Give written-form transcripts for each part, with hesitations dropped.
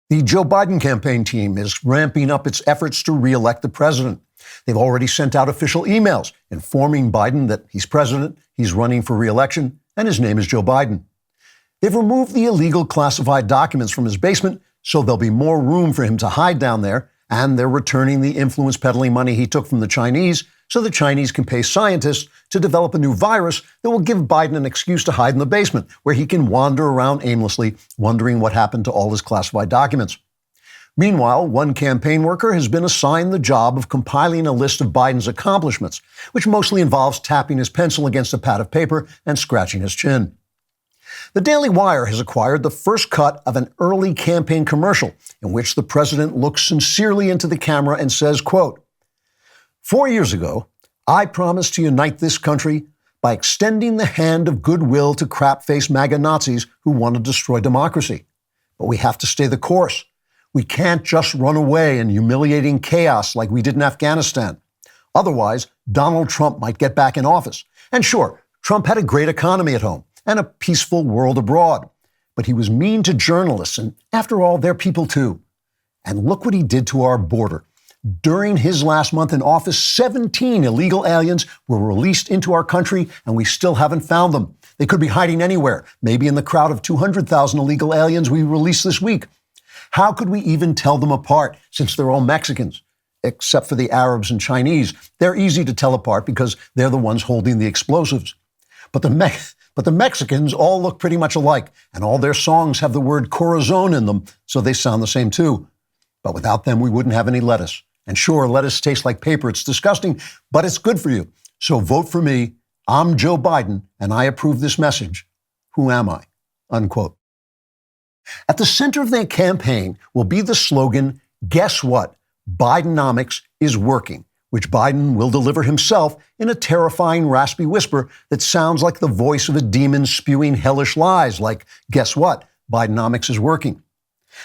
The Joe Biden campaign team is ramping up its efforts to re-elect the president. They've already sent out official emails informing Biden that he's president, he's running for re-election, and his name is Joe Biden. They've removed the illegal classified documents from his basement, so there'll be more room for him to hide down there, and they're returning the influence peddling money he took from the Chinese so the Chinese can pay scientists to develop a new virus that will give Biden an excuse to hide in the basement, where he can wander around aimlessly, wondering what happened to all his classified documents. Meanwhile, one campaign worker has been assigned the job of compiling a list of Biden's accomplishments, which mostly involves tapping his pencil against a pad of paper and scratching his chin. The DailyWire has acquired the first cut of an early campaign commercial in which the president looks sincerely into the camera and says, quote, "4 years ago, I promised to unite this country by extending the hand of goodwill to crap-faced MAGA Nazis who want to destroy democracy. But we have to stay the course. We can't just run away in humiliating chaos like we did in Afghanistan. Otherwise, Donald Trump might get back in office. And sure, Trump had a great economy at home and a peaceful world abroad. But he was mean to journalists, and after all, they're people too. And look what he did to our border. During his last month in office, 17 illegal aliens were released into our country, and we still haven't found them. They could be hiding anywhere, maybe in the crowd of 200,000 illegal aliens we released this week. How could we even tell them apart, since they're all Mexicans, except for the Arabs and Chinese? They're easy to tell apart because they're the ones holding the explosives. But the Mexicans all look pretty much alike, and all their songs have the word corazon in them, so they sound the same too. But without them, we wouldn't have any lettuce. And sure, lettuce tastes like paper. It's disgusting, but it's good for you. So vote for me. I'm Joe Biden, and I approve this message. Who am I?" Unquote. At the center of their campaign will be the slogan, "Guess what? Bidenomics is working," which Biden will deliver himself in a terrifying, raspy whisper that sounds like the voice of a demon spewing hellish lies, like, "Guess what? Bidenomics is working."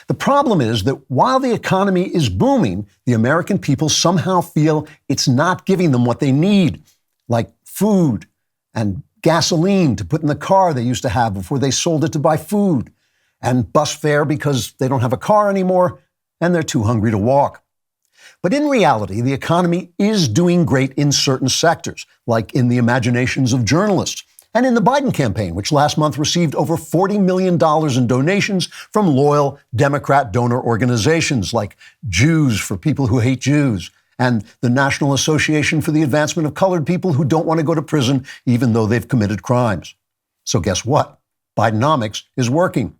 The problem is that while the economy is booming, the American people somehow feel it's not giving them what they need, like food and gasoline to put in the car they used to have before they sold it to buy food, and bus fare because they don't have a car anymore and they're too hungry to walk. But in reality, the economy is doing great in certain sectors, like in the imaginations of journalists, and in the Biden campaign, which last month received over $40 million in donations from loyal Democrat donor organizations like Jews for People Who Hate Jews and the National Association for the Advancement of Colored People Who Don't Want to Go to Prison even though they've committed crimes. So guess what? Bidenomics is working.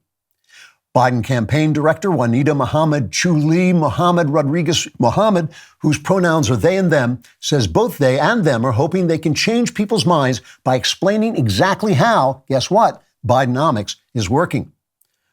Biden campaign director Juanita Mohammed Chuli Mohammed Rodriguez Mohammed, whose pronouns are they and them, says both they and them are hoping they can change people's minds by explaining exactly how, guess what, Bidenomics is working.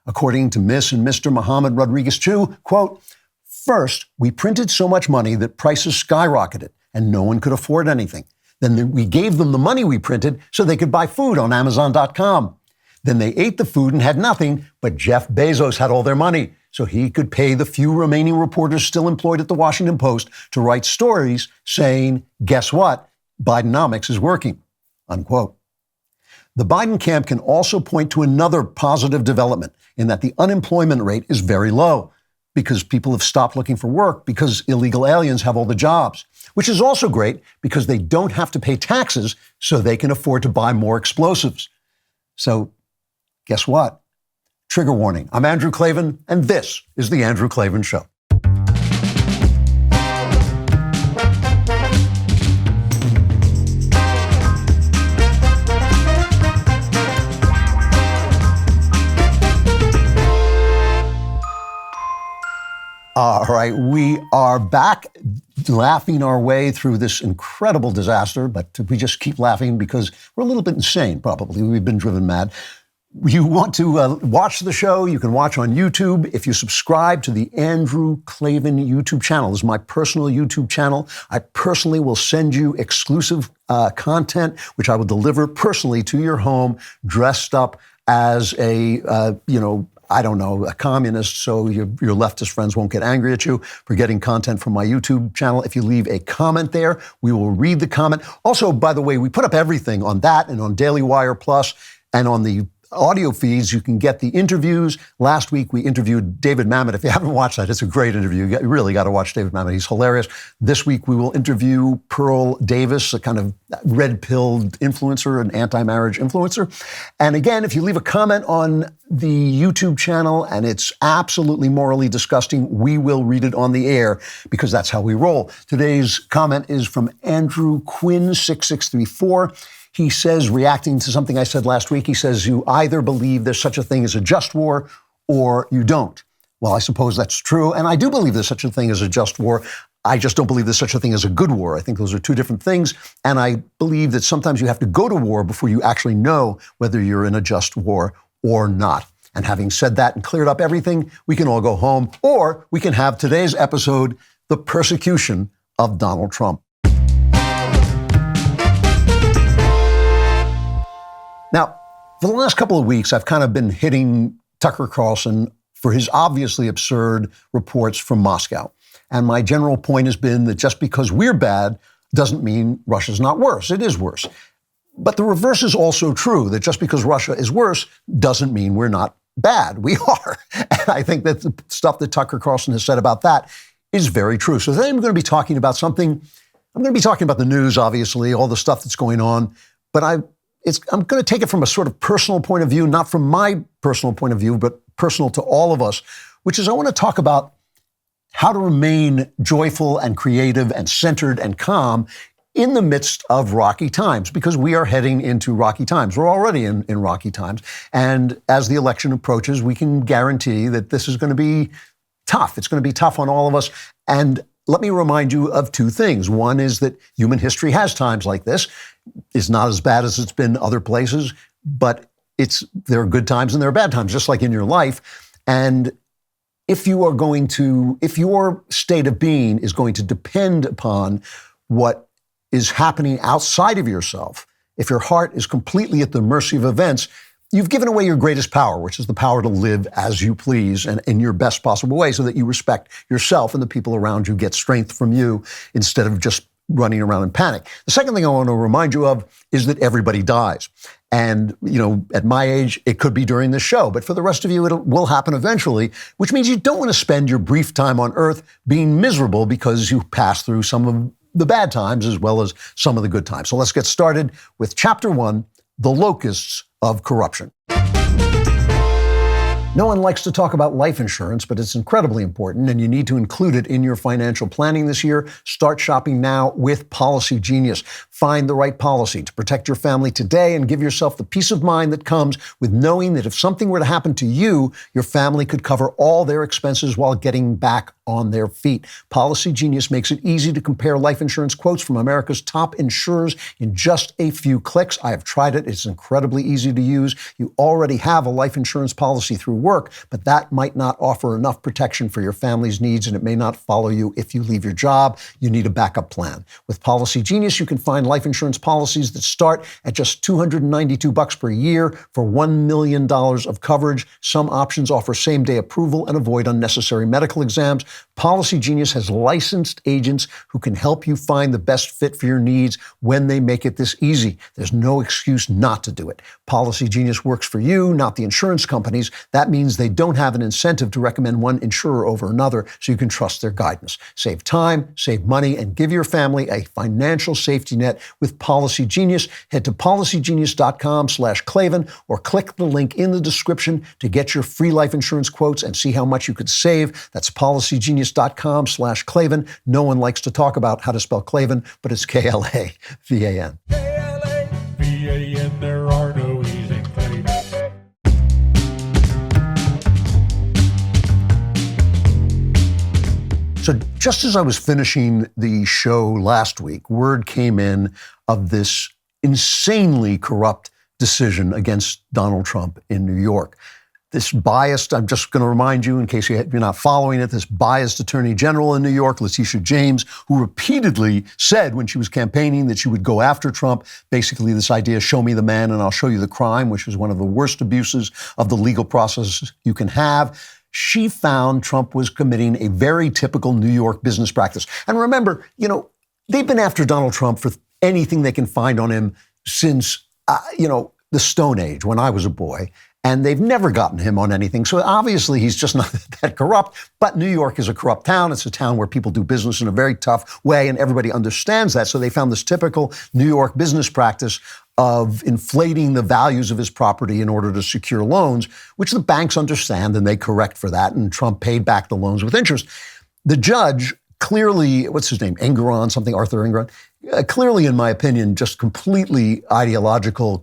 According to Miss and Mr. Mohammed Rodriguez Chu, quote, "First, we printed so much money that prices skyrocketed and no one could afford anything. Then we gave them the money we printed so they could buy food on Amazon.com. Then they ate the food and had nothing, but Jeff Bezos had all their money, so he could pay the few remaining reporters still employed at the Washington Post to write stories saying, guess what? Bidenomics is working," unquote. The Biden camp can also point to another positive development in that the unemployment rate is very low because people have stopped looking for work because illegal aliens have all the jobs, which is also great because they don't have to pay taxes so they can afford to buy more explosives. So, guess what? Trigger warning. I'm Andrew Klavan, and this is The Andrew Klavan Show. All right, we are back laughing our way through this incredible disaster, but we just keep laughing because we're a little bit insane, probably. We've been driven mad. You want to watch the show, you can watch on YouTube. If you subscribe to the Andrew Klavan YouTube channel, this is my personal YouTube channel. I personally will send you exclusive content, which I will deliver personally to your home, dressed up as a, a communist, so your leftist friends won't get angry at you for getting content from my YouTube channel. If you leave a comment there, we will read the comment. Also, by the way, we put up everything on that and on DailyWire Plus and on the audio feeds, you can get the interviews. Last week, we interviewed David Mamet. If you haven't watched that, it's a great interview. You really got to watch David Mamet. He's hilarious. This week, we will interview Pearl Davis, a kind of red-pilled influencer, an anti-marriage influencer. And again, if you leave a comment on the YouTube channel and it's absolutely morally disgusting, we will read it on the air because that's how we roll. Today's comment is from Andrew Quinn, 6634. He says, reacting to something I said last week, he says, you either believe there's such a thing as a just war or you don't. Well, I suppose that's true. And I do believe there's such a thing as a just war. I just don't believe there's such a thing as a good war. I think those are two different things. And I believe that sometimes you have to go to war before you actually know whether you're in a just war or not. And having said that and cleared up everything, we can all go home, or we can have today's episode, The Persecution of Donald Trump. Now, for the last couple of weeks, I've kind of been hitting Tucker Carlson for his obviously absurd reports from Moscow. And my general point has been that just because we're bad doesn't mean Russia's not worse. It is worse. But the reverse is also true, that just because Russia is worse doesn't mean we're not bad. We are. And I think that the stuff that Tucker Carlson has said about that is very true. So today I'm going to be talking about something. I'm going to be talking about the news, obviously, all the stuff that's going on. But I'm going to take it from a sort of personal point of view, not from my personal point of view, but personal to all of us, which is I want to talk about how to remain joyful and creative and centered and calm in the midst of rocky times, because we are heading into rocky times. We're already in rocky times. And as the election approaches, we can guarantee that this is going to be tough. It's going to be tough on all of us. And let me remind you of two things. One is that human history has times like this. It's not as bad as it's been other places, but there are good times and there are bad times, just like in your life. And if your state of being is going to depend upon what is happening outside of yourself, if your heart is completely at the mercy of events, you've given away your greatest power, which is the power to live as you please and in your best possible way so that you respect yourself and the people around you get strength from you instead of just running around in panic. The second thing I want to remind you of is that everybody dies. And, at my age, it could be during this show, but for the rest of you, it will happen eventually, which means you don't want to spend your brief time on Earth being miserable because you pass through some of the bad times as well as some of the good times. So let's get started with Chapter 1, The Locusts of Corruption. No one likes to talk about life insurance, but it's incredibly important, and you need to include it in your financial planning this year. Start shopping now with Policy Genius. Find the right policy to protect your family today and give yourself the peace of mind that comes with knowing that if something were to happen to you, your family could cover all their expenses while getting back on their feet. Policy Genius makes it easy to compare life insurance quotes from America's top insurers in just a few clicks. I have tried it. It's incredibly easy to use. You already have a life insurance policy through work, but that might not offer enough protection for your family's needs, and it may not follow you if you leave your job. You need a backup plan. With Policy Genius, you can find life insurance policies that start at just $292 per year for $1 million of coverage. Some options offer same-day approval and avoid unnecessary medical exams. Policy Genius has licensed agents who can help you find the best fit for your needs when they make it this easy. There's no excuse not to do it. Policy Genius works for you, not the insurance companies. That means they don't have an incentive to recommend one insurer over another, so you can trust their guidance. Save time, save money, and give your family a financial safety net with Policy Genius. Head to policygenius.com/Klavan or click the link in the description to get your free life insurance quotes and see how much you could save. That's policygenius.com/Klavan. No one likes to talk about how to spell Klavan, but it's Klavan. Klavan, there are no E's in Klavan. So just as I was finishing the show last week, word came in of this insanely corrupt decision against Donald Trump in New York. This biased, I'm just going to remind you in case you're not following it, this biased Attorney General in New York, Letitia James, who repeatedly said when she was campaigning that she would go after Trump, basically this idea, show me the man and I'll show you the crime, which is one of the worst abuses of the legal process you can have. She found Trump was committing a very typical New York business practice. And remember, they've been after Donald Trump for anything they can find on him since, the Stone Age when I was a boy, and they've never gotten him on anything. So obviously he's just not that corrupt. But New York is a corrupt town. It's a town where people do business in a very tough way, and everybody understands that. So they found this typical New York business practice of inflating the values of his property in order to secure loans, which the banks understand, and they correct for that. And Trump paid back the loans with interest. The judge clearly, what's his name, Arthur Engoron, clearly, in my opinion, just completely ideologically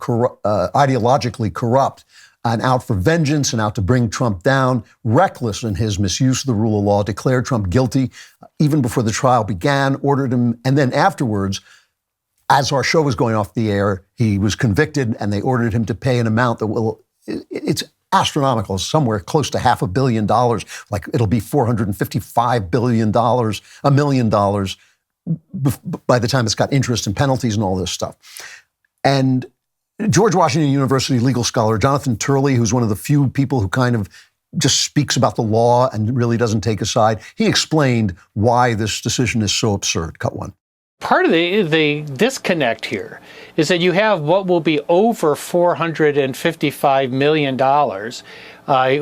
corrupt and out for vengeance and out to bring Trump down, reckless in his misuse of the rule of law, declared Trump guilty even before the trial began, ordered him, and then afterwards, as our show was going off the air, he was convicted and they ordered him to pay an amount that it's astronomical, somewhere close to $500 million, like it'll be $455 billion, $1 million by the time it's got interest and penalties and all this stuff. And George Washington University legal scholar Jonathan Turley, who's one of the few people who kind of just speaks about the law and really doesn't take a side, he explained why this decision is so absurd. Cut one. Part of the disconnect here is that you have what will be over $455 million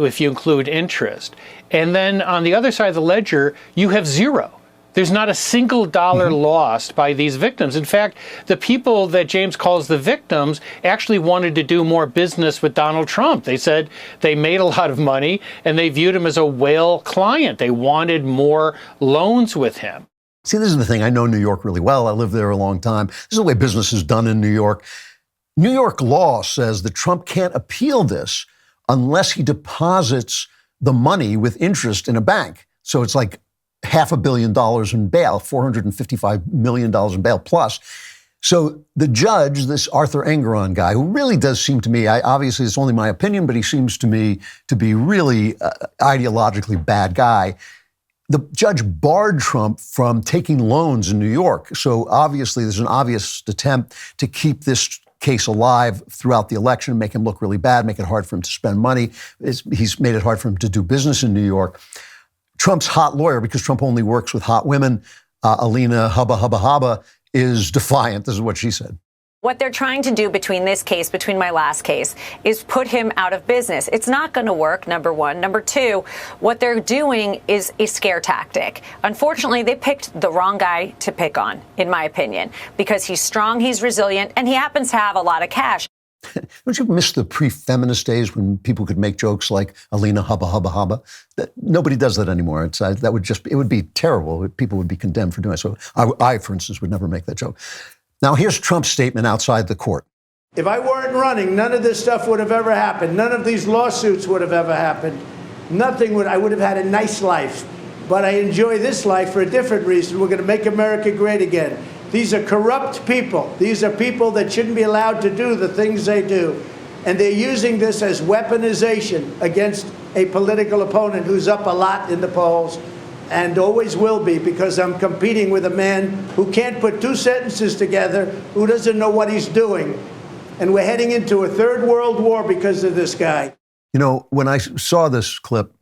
if you include interest. And then on the other side of the ledger, you have zero. There's not a single dollar lost by these victims. In fact, the people that James calls the victims actually wanted to do more business with Donald Trump. They said they made a lot of money and they viewed him as a whale client. They wanted more loans with him. See, this is the thing. I know New York really well. I lived there a long time. This is the way business is done in New York. New York law says that Trump can't appeal this unless he deposits the money with interest in a bank. So it's like $500 million in bail, $455 million in bail plus. So the judge, this Arthur Engoron guy, who really does seem to me, obviously it's only my opinion, but he seems to me to be really ideologically bad guy. The judge barred Trump from taking loans in New York. So obviously there's an obvious attempt to keep this case alive throughout the election, make him look really bad, make it hard for him to spend money. He's made it hard for him to do business in New York. Trump's hot lawyer, because Trump only works with hot women, Alina Hubba, is defiant. This is what she said. What they're trying to do between my last case, is put him out of business. It's not going to work, number one. Number two, what they're doing is a scare tactic. Unfortunately, they picked the wrong guy to pick on, in my opinion, because he's strong, he's resilient, and he happens to have a lot of cash. Don't you miss the pre-feminist days when people could make jokes like Alina Hubba? Nobody does that anymore. It would be terrible. People would be condemned for doing it. So I, for instance, would never make that joke. Now, here's Trump's statement outside the court. If I weren't running, none of this stuff would have ever happened. None of these lawsuits would have ever happened. I would have had a nice life. But I enjoy this life for a different reason. We're going to make America great again. These are corrupt people. These are people that shouldn't be allowed to do the things they do. And they're using this as weaponization against a political opponent who's up a lot in the polls and always will be, because I'm competing with a man who can't put two sentences together, who doesn't know what he's doing. And we're heading into a third world war because of this guy. You know, when I saw this clip,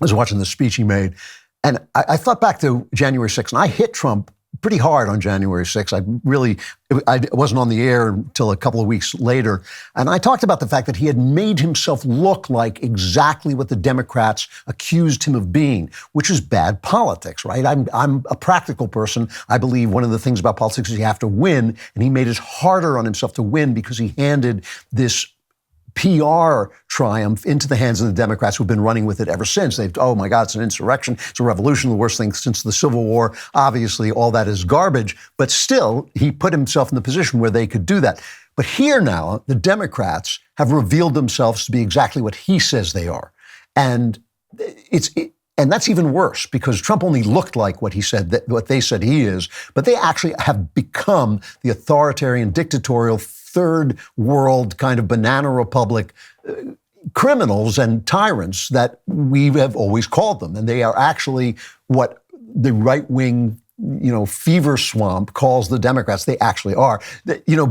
I was watching the speech he made, and I thought back to January 6th, and I hit Trump pretty hard on January 6th. I wasn't on the air until a couple of weeks later. And I talked about the fact that he had made himself look like exactly what the Democrats accused him of being, which is bad politics, right? I'm a practical person. I believe one of the things about politics is you have to win. And he made it harder on himself to win because he handed this PR triumph into the hands of the Democrats, who've been running with it ever since. Oh my God, it's an insurrection. It's a revolution, the worst thing since the Civil War. Obviously, all that is garbage. But still, he put himself in the position where they could do that. But here now, the Democrats have revealed themselves to be exactly what he says they are. And that's even worse, because Trump only looked like what what they said he is, but they actually have become the authoritarian, dictatorial, third world kind of banana republic criminals and tyrants that we have always called them. And they are actually what the right-wing, fever swamp calls the Democrats. They actually are.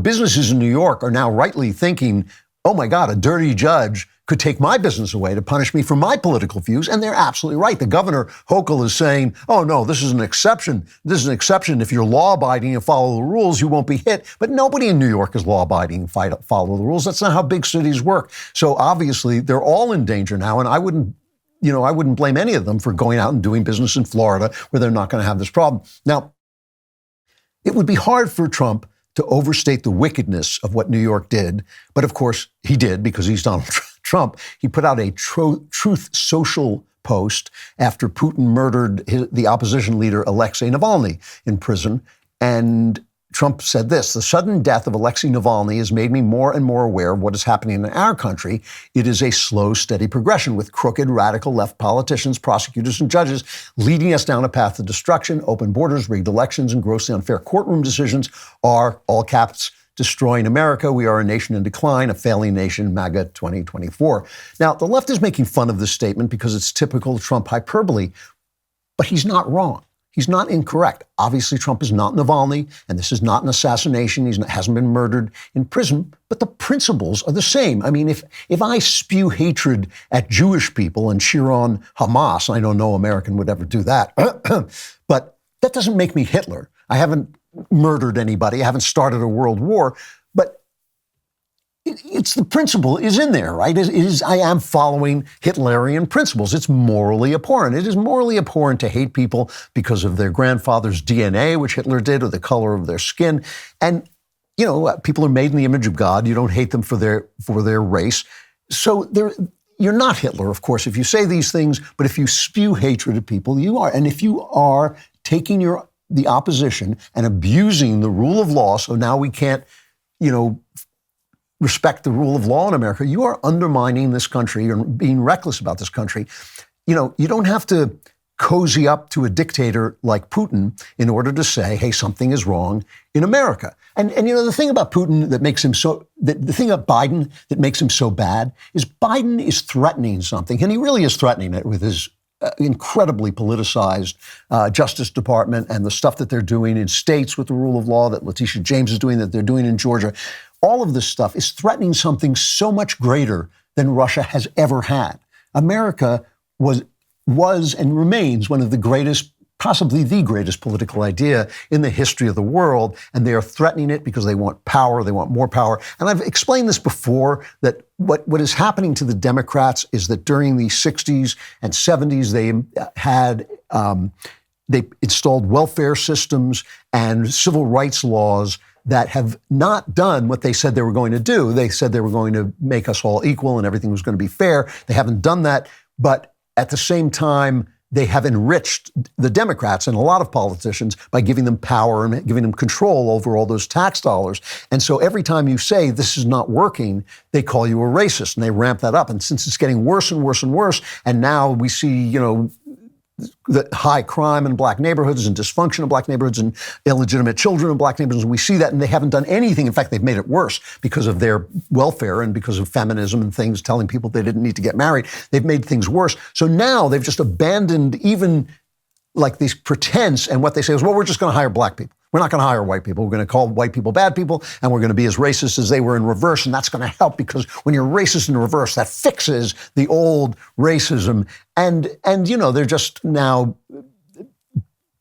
Businesses in New York are now rightly thinking, oh my God, a dirty judge could take my business away to punish me for my political views. And they're absolutely right. The governor, Hochul, is saying, oh, no, this is an exception. This is an exception. If you're law-abiding and follow the rules, you won't be hit. But nobody in New York is law-abiding and follow the rules. That's not how big cities work. So obviously, they're all in danger now. And I wouldn't blame any of them for going out and doing business in Florida where they're not going to have this problem. Now, it would be hard for Trump to overstate the wickedness of what New York did. But of course, he did because he's Donald Trump. He put out a Truth Social post after Putin murdered the opposition leader Alexei Navalny in prison. And Trump said this: the sudden death of Alexei Navalny has made me more and more aware of what is happening in our country. It is a slow, steady progression with crooked, radical left politicians, prosecutors, and judges leading us down a path of destruction. Open borders, rigged elections, and grossly unfair courtroom decisions are, all caps, destroying America. We are a nation in decline, a failing nation, MAGA 2024. Now, the left is making fun of this statement because it's typical Trump hyperbole, but he's not wrong. He's not incorrect. Obviously, Trump is not Navalny, and this is not an assassination. He hasn't been murdered in prison, but the principles are the same. I mean, if I spew hatred at Jewish people and cheer on Hamas, I know no American would ever do that, but that doesn't make me Hitler. I haven't murdered anybody. I haven't started a world war, but it's the principle is in there, right? I am following Hitlerian principles. It's morally abhorrent. It is morally abhorrent to hate people because of their grandfather's DNA, which Hitler did, or the color of their skin. And, people are made in the image of God. You don't hate them for their race. So you're not Hitler, of course, if you say these things, but if you spew hatred at people, you are. And if you are taking the opposition and abusing the rule of law, so now we can't, respect the rule of law in America, you are undermining this country and being reckless about this country. You don't have to cozy up to a dictator like Putin in order to say, hey, something is wrong in America. And the thing about Putin that makes him the thing about Biden that makes him so bad is Biden is threatening something, and he really is threatening it with his incredibly politicized Justice Department and the stuff that they're doing in states with the rule of law that Letitia James is doing, that they're doing in Georgia. All of this stuff is threatening something so much greater than Russia has ever had. America was and remains one of the greatest, possibly the greatest political idea in the history of the world, and they are threatening it because they want power, they want more power. And I've explained this before, that what is happening to the Democrats is that during the 60s and 70s, they installed welfare systems and civil rights laws that have not done what they said they were going to do. They said they were going to make us all equal and everything was going to be fair. They haven't done that. But at the same time, they have enriched the Democrats and a lot of politicians by giving them power and giving them control over all those tax dollars. And so every time you say this is not working, they call you a racist and they ramp that up. And since it's getting worse and worse and worse, and now we see, the high crime in black neighborhoods and dysfunction in black neighborhoods and illegitimate children in black neighborhoods. And we see that, and they haven't done anything. In fact, they've made it worse because of their welfare and because of feminism and things, telling people they didn't need to get married. They've made things worse. So now they've just abandoned even like this pretense, and what they say is, well, we're just going to hire black people. We're not going to hire white people. We're going to call white people bad people, and we're going to be as racist as they were in reverse, and that's going to help because when you're racist in reverse, that fixes the old racism. And they're just now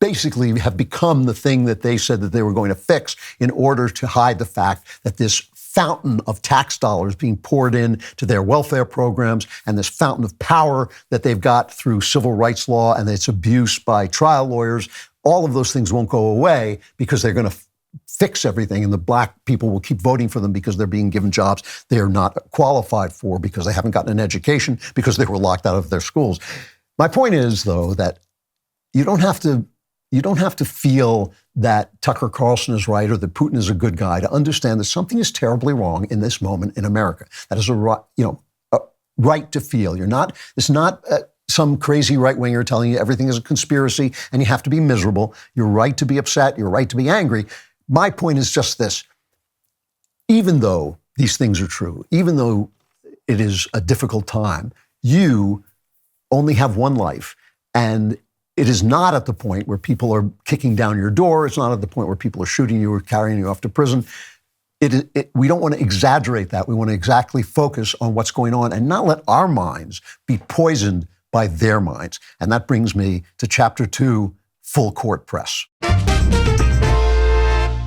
basically have become the thing that they said that they were going to fix in order to hide the fact that this fountain of tax dollars being poured in to their welfare programs and this fountain of power that they've got through civil rights law and its abuse by trial lawyers, all of those things won't go away because they're going to fix everything, and the black people will keep voting for them because they're being given jobs they are not qualified for because they haven't gotten an education, because they were locked out of their schools. My point is, though, that you don't have to feel that Tucker Carlson is right or that Putin is a good guy to understand that something is terribly wrong in this moment in America. That is a right to feel. It's not some crazy right-winger telling you everything is a conspiracy and you have to be miserable. You're right to be upset. You're right to be angry. My point is just this. Even though these things are true, even though it is a difficult time, you only have one life. And it is not at the point where people are kicking down your door. It's not at the point where people are shooting you or carrying you off to prison. we don't want to exaggerate that. We want to exactly focus on what's going on and not let our minds be poisoned by their minds. And that brings me to Chapter 2, Full Court Press.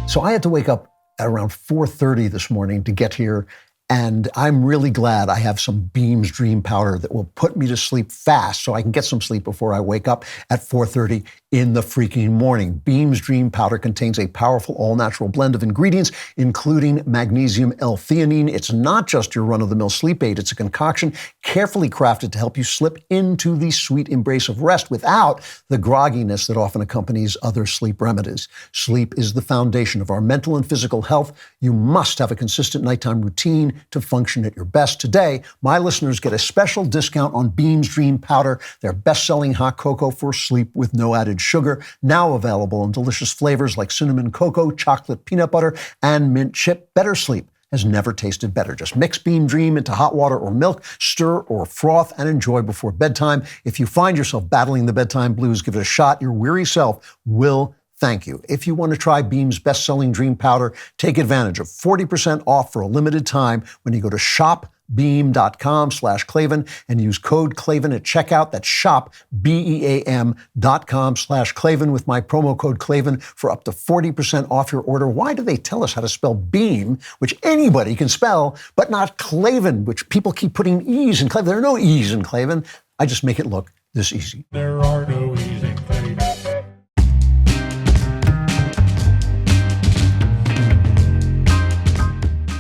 So I had to wake up at around 4:30 this morning to get here. And I'm really glad I have some Beams Dream Powder that will put me to sleep fast so I can get some sleep before I wake up at 4:30 in the freaking morning. Beams Dream Powder contains a powerful all-natural blend of ingredients, including magnesium L-theanine. It's not just your run-of-the-mill sleep aid. It's a concoction carefully crafted to help you slip into the sweet embrace of rest without the grogginess that often accompanies other sleep remedies. Sleep is the foundation of our mental and physical health. You must have a consistent nighttime routine to function at your best. Today, my listeners get a special discount on Beams Dream Powder, their best-selling hot cocoa for sleep with no added sugar, now available in delicious flavors like cinnamon cocoa, chocolate peanut butter, and mint chip. Better sleep has never tasted better. Just mix Beam Dream into hot water or milk, stir or froth, and enjoy before bedtime. If you find yourself battling the bedtime blues, give it a shot. Your weary self will thank you. If you want to try Beam's best-selling Dream Powder, take advantage of 40% off for a limited time when you go to shopbeam.com/Klavan and use code Klavan at checkout. That's shopbeam.com/Klavan with my promo code Klavan for up to 40% off your order. Why do they tell us how to spell Beam, which anybody can spell, but not Klavan, which people keep putting E's in Klavan? There are no E's in Klavan. I just make it look this easy. There are no E's in Klavan.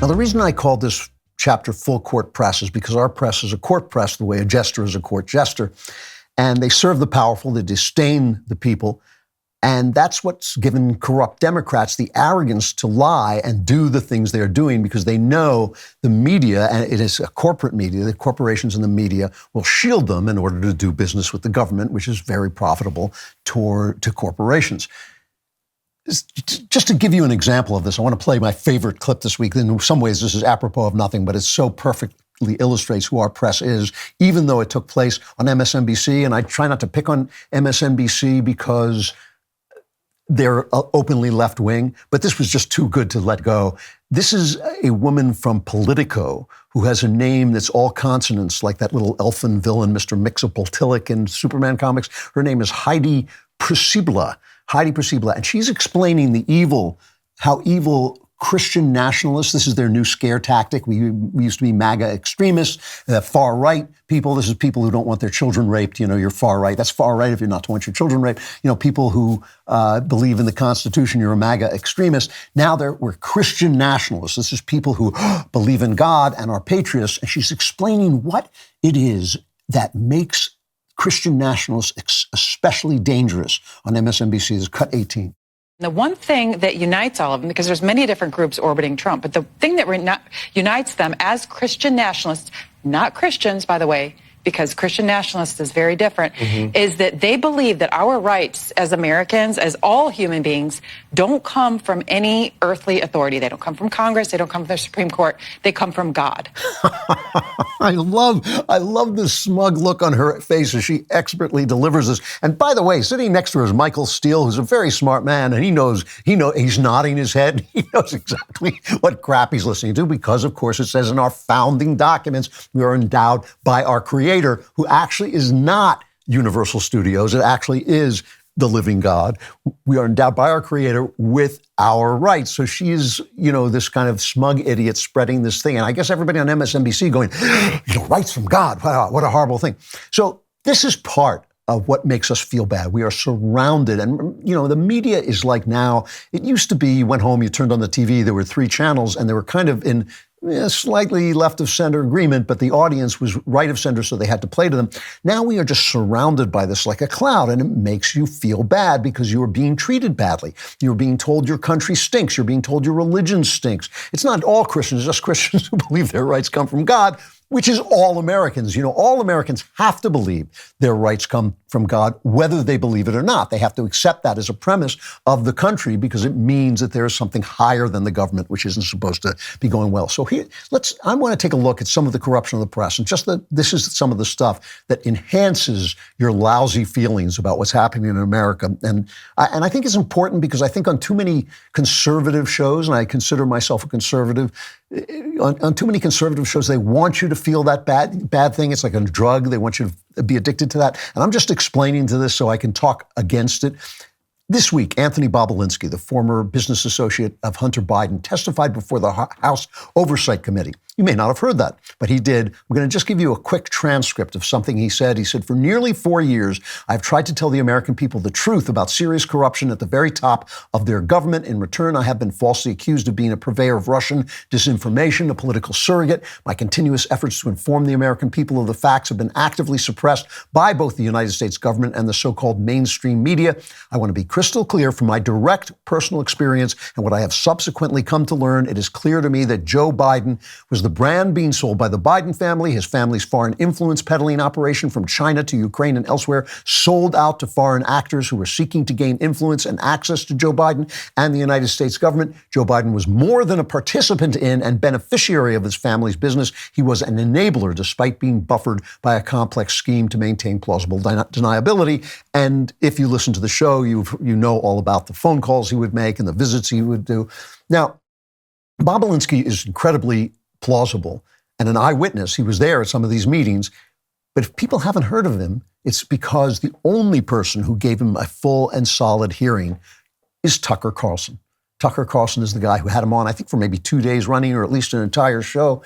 Now, the reason I called this chapter Full Court Press is because our press is a court press the way a jester is a court jester. And they serve the powerful, they disdain the people. And that's what's given corrupt Democrats the arrogance to lie and do the things they're doing because they know the media, and it is a corporate media, the corporations in the media will shield them in order to do business with the government, which is very profitable to corporations. Just to give you an example of this, I want to play my favorite clip this week. In some ways, this is apropos of nothing, but it so perfectly illustrates who our press is, even though it took place on MSNBC. And I try not to pick on MSNBC because they're openly left-wing, but this was just too good to let go. This is a woman from Politico who has a name that's all consonants, like that little elfin villain, Mr. Mxyzptlk in Superman comics. Her name is Heidi Priebla. And she's explaining how evil Christian nationalists, this is their new scare tactic. We used to be MAGA extremists, far right people. This is people who don't want their children raped. You know, you're far right. That's far right if you're not to want your children raped. You know, people who believe in the Constitution, you're a MAGA extremist. Now we're Christian nationalists. This is people who believe in God and are patriots. And she's explaining what it is that makes Christian nationalists especially dangerous on MSNBC. This is cut 18. The one thing that unites all of them, because there's many different groups orbiting Trump, but the thing that unites them as Christian nationalists, not Christians, by the way, because Christian nationalists is very different, is that they believe that our rights as Americans, as all human beings, don't come from any earthly authority. They don't come from Congress. They don't come from the Supreme Court. They come from God. I love the smug look on her face as she expertly delivers this. And by the way, sitting next to her is Michael Steele, who's a very smart man, and he knows he's nodding his head. He knows exactly what crap he's listening to because, of course, it says in our founding documents, we are endowed by our Creator, who actually is not Universal Studios. It actually is the living God. We are endowed by our Creator with our rights. So she's, this kind of smug idiot spreading this thing. And I guess everybody on MSNBC going, rights from God. Wow, what a horrible thing. So this is part of what makes us feel bad. We are surrounded. And, the media is like now, it used to be you went home, you turned on the TV, there were 3 channels, and they were kind of in slightly left of center agreement, but the audience was right of center, so they had to play to them. Now we are just surrounded by this like a cloud, and it makes you feel bad because you are being treated badly. You're being told your country stinks. You're being told your religion stinks. It's not all Christians, just Christians who believe their rights come from God, which is all Americans. All Americans have to believe their rights come from God, whether they believe it or not. They have to accept that as a premise of the country because it means that there is something higher than the government, which isn't supposed to be going well. So here, I want to take a look at some of the corruption of the press, and this is some of the stuff that enhances your lousy feelings about what's happening in America. And I think it's important because I think on too many conservative shows, and I consider myself a conservative, on too many conservative shows, they want you to feel that bad thing. It's like a drug. They want you to be addicted to that. And I'm just explaining to this so I can talk against it. This week, Anthony Bobolinsky, the former business associate of Hunter Biden, testified before the House Oversight Committee. You may not have heard that, but he did. We're going to just give you a quick transcript of something he said. He said, "For nearly 4 years, I've tried to tell the American people the truth about serious corruption at the very top of their government. In return, I have been falsely accused of being a purveyor of Russian disinformation, a political surrogate. My continuous efforts to inform the American people of the facts have been actively suppressed by both the United States government and the so-called mainstream media. I want to be crystal clear from my direct personal experience and what I have subsequently come to learn. It is clear to me that Joe Biden was the brand being sold by the Biden family, his family's foreign influence peddling operation from China to Ukraine and elsewhere, sold out to foreign actors who were seeking to gain influence and access to Joe Biden and the United States government. Joe Biden was more than a participant in and beneficiary of his family's business. He was an enabler, despite being buffered by a complex scheme to maintain plausible deniability." And if you listen to the show, you know all about the phone calls he would make and the visits he would do. Now, Bobolinsky is incredibly plausible and an eyewitness. He was there at some of these meetings. But if people haven't heard of him, it's because the only person who gave him a full and solid hearing is Tucker Carlson. Tucker Carlson is the guy who had him on, I think, for maybe 2 days running, or at least an entire show.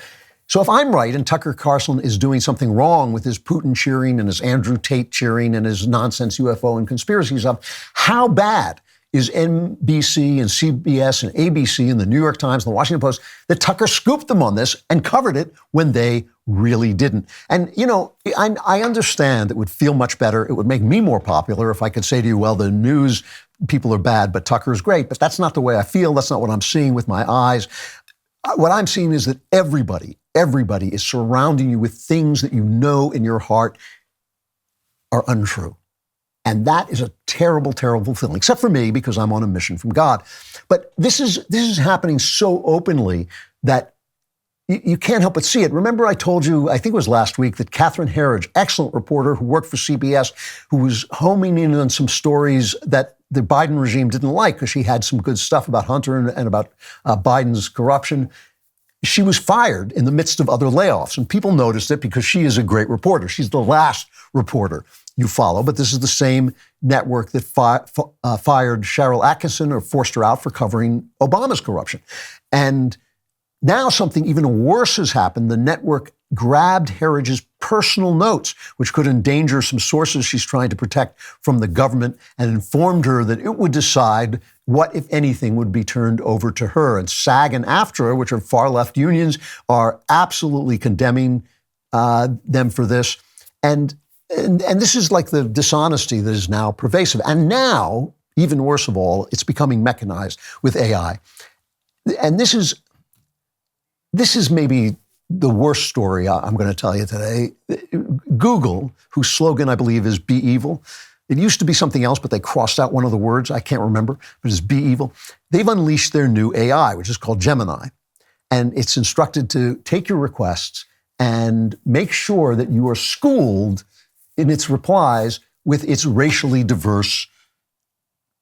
So if I'm right and Tucker Carlson is doing something wrong with his Putin cheering and his Andrew Tate cheering and his nonsense UFO and conspiracy stuff, how bad is NBC and CBS and ABC and the New York Times and the Washington Post that Tucker scooped them on this and covered it when they really didn't? And, you know, I understand it would feel much better. It would make me more popular if I could say to you, well, the news people are bad, but Tucker's great. But that's not the way I feel. That's not what I'm seeing with my eyes. What I'm seeing is that everybody is surrounding you with things that you know in your heart are untrue. And that is a terrible, terrible feeling, except for me, because I'm on a mission from God. But this is happening so openly that you can't help but see it. Remember I told you, I think it was last week, that Catherine Herridge, excellent reporter who worked for CBS, who was homing in on some stories that the Biden regime didn't like because she had some good stuff about Hunter and about Biden's corruption. She was fired in the midst of other layoffs, and people noticed it because she is a great reporter. She's the last reporter you follow, but this is the same network that fired Cheryl Atkinson or forced her out for covering Obama's corruption. And now something even worse has happened. The network grabbed Herridge's personal notes, which could endanger some sources she's trying to protect from the government, and informed her that it would decide what, if anything, would be turned over to her. And SAG and AFTRA, which are far-left unions, are absolutely condemning them for this. And this is like the dishonesty that is now pervasive. And now, even worse of all, it's becoming mechanized with AI. And this is maybe the worst story I'm going to tell you today. Google, whose slogan I believe is "Be Evil." It used to be something else, but they crossed out one of the words. I can't remember, but it's "Be Evil." They've unleashed their new AI, which is called Gemini. And it's instructed to take your requests and make sure that you are schooled in its replies with its racially diverse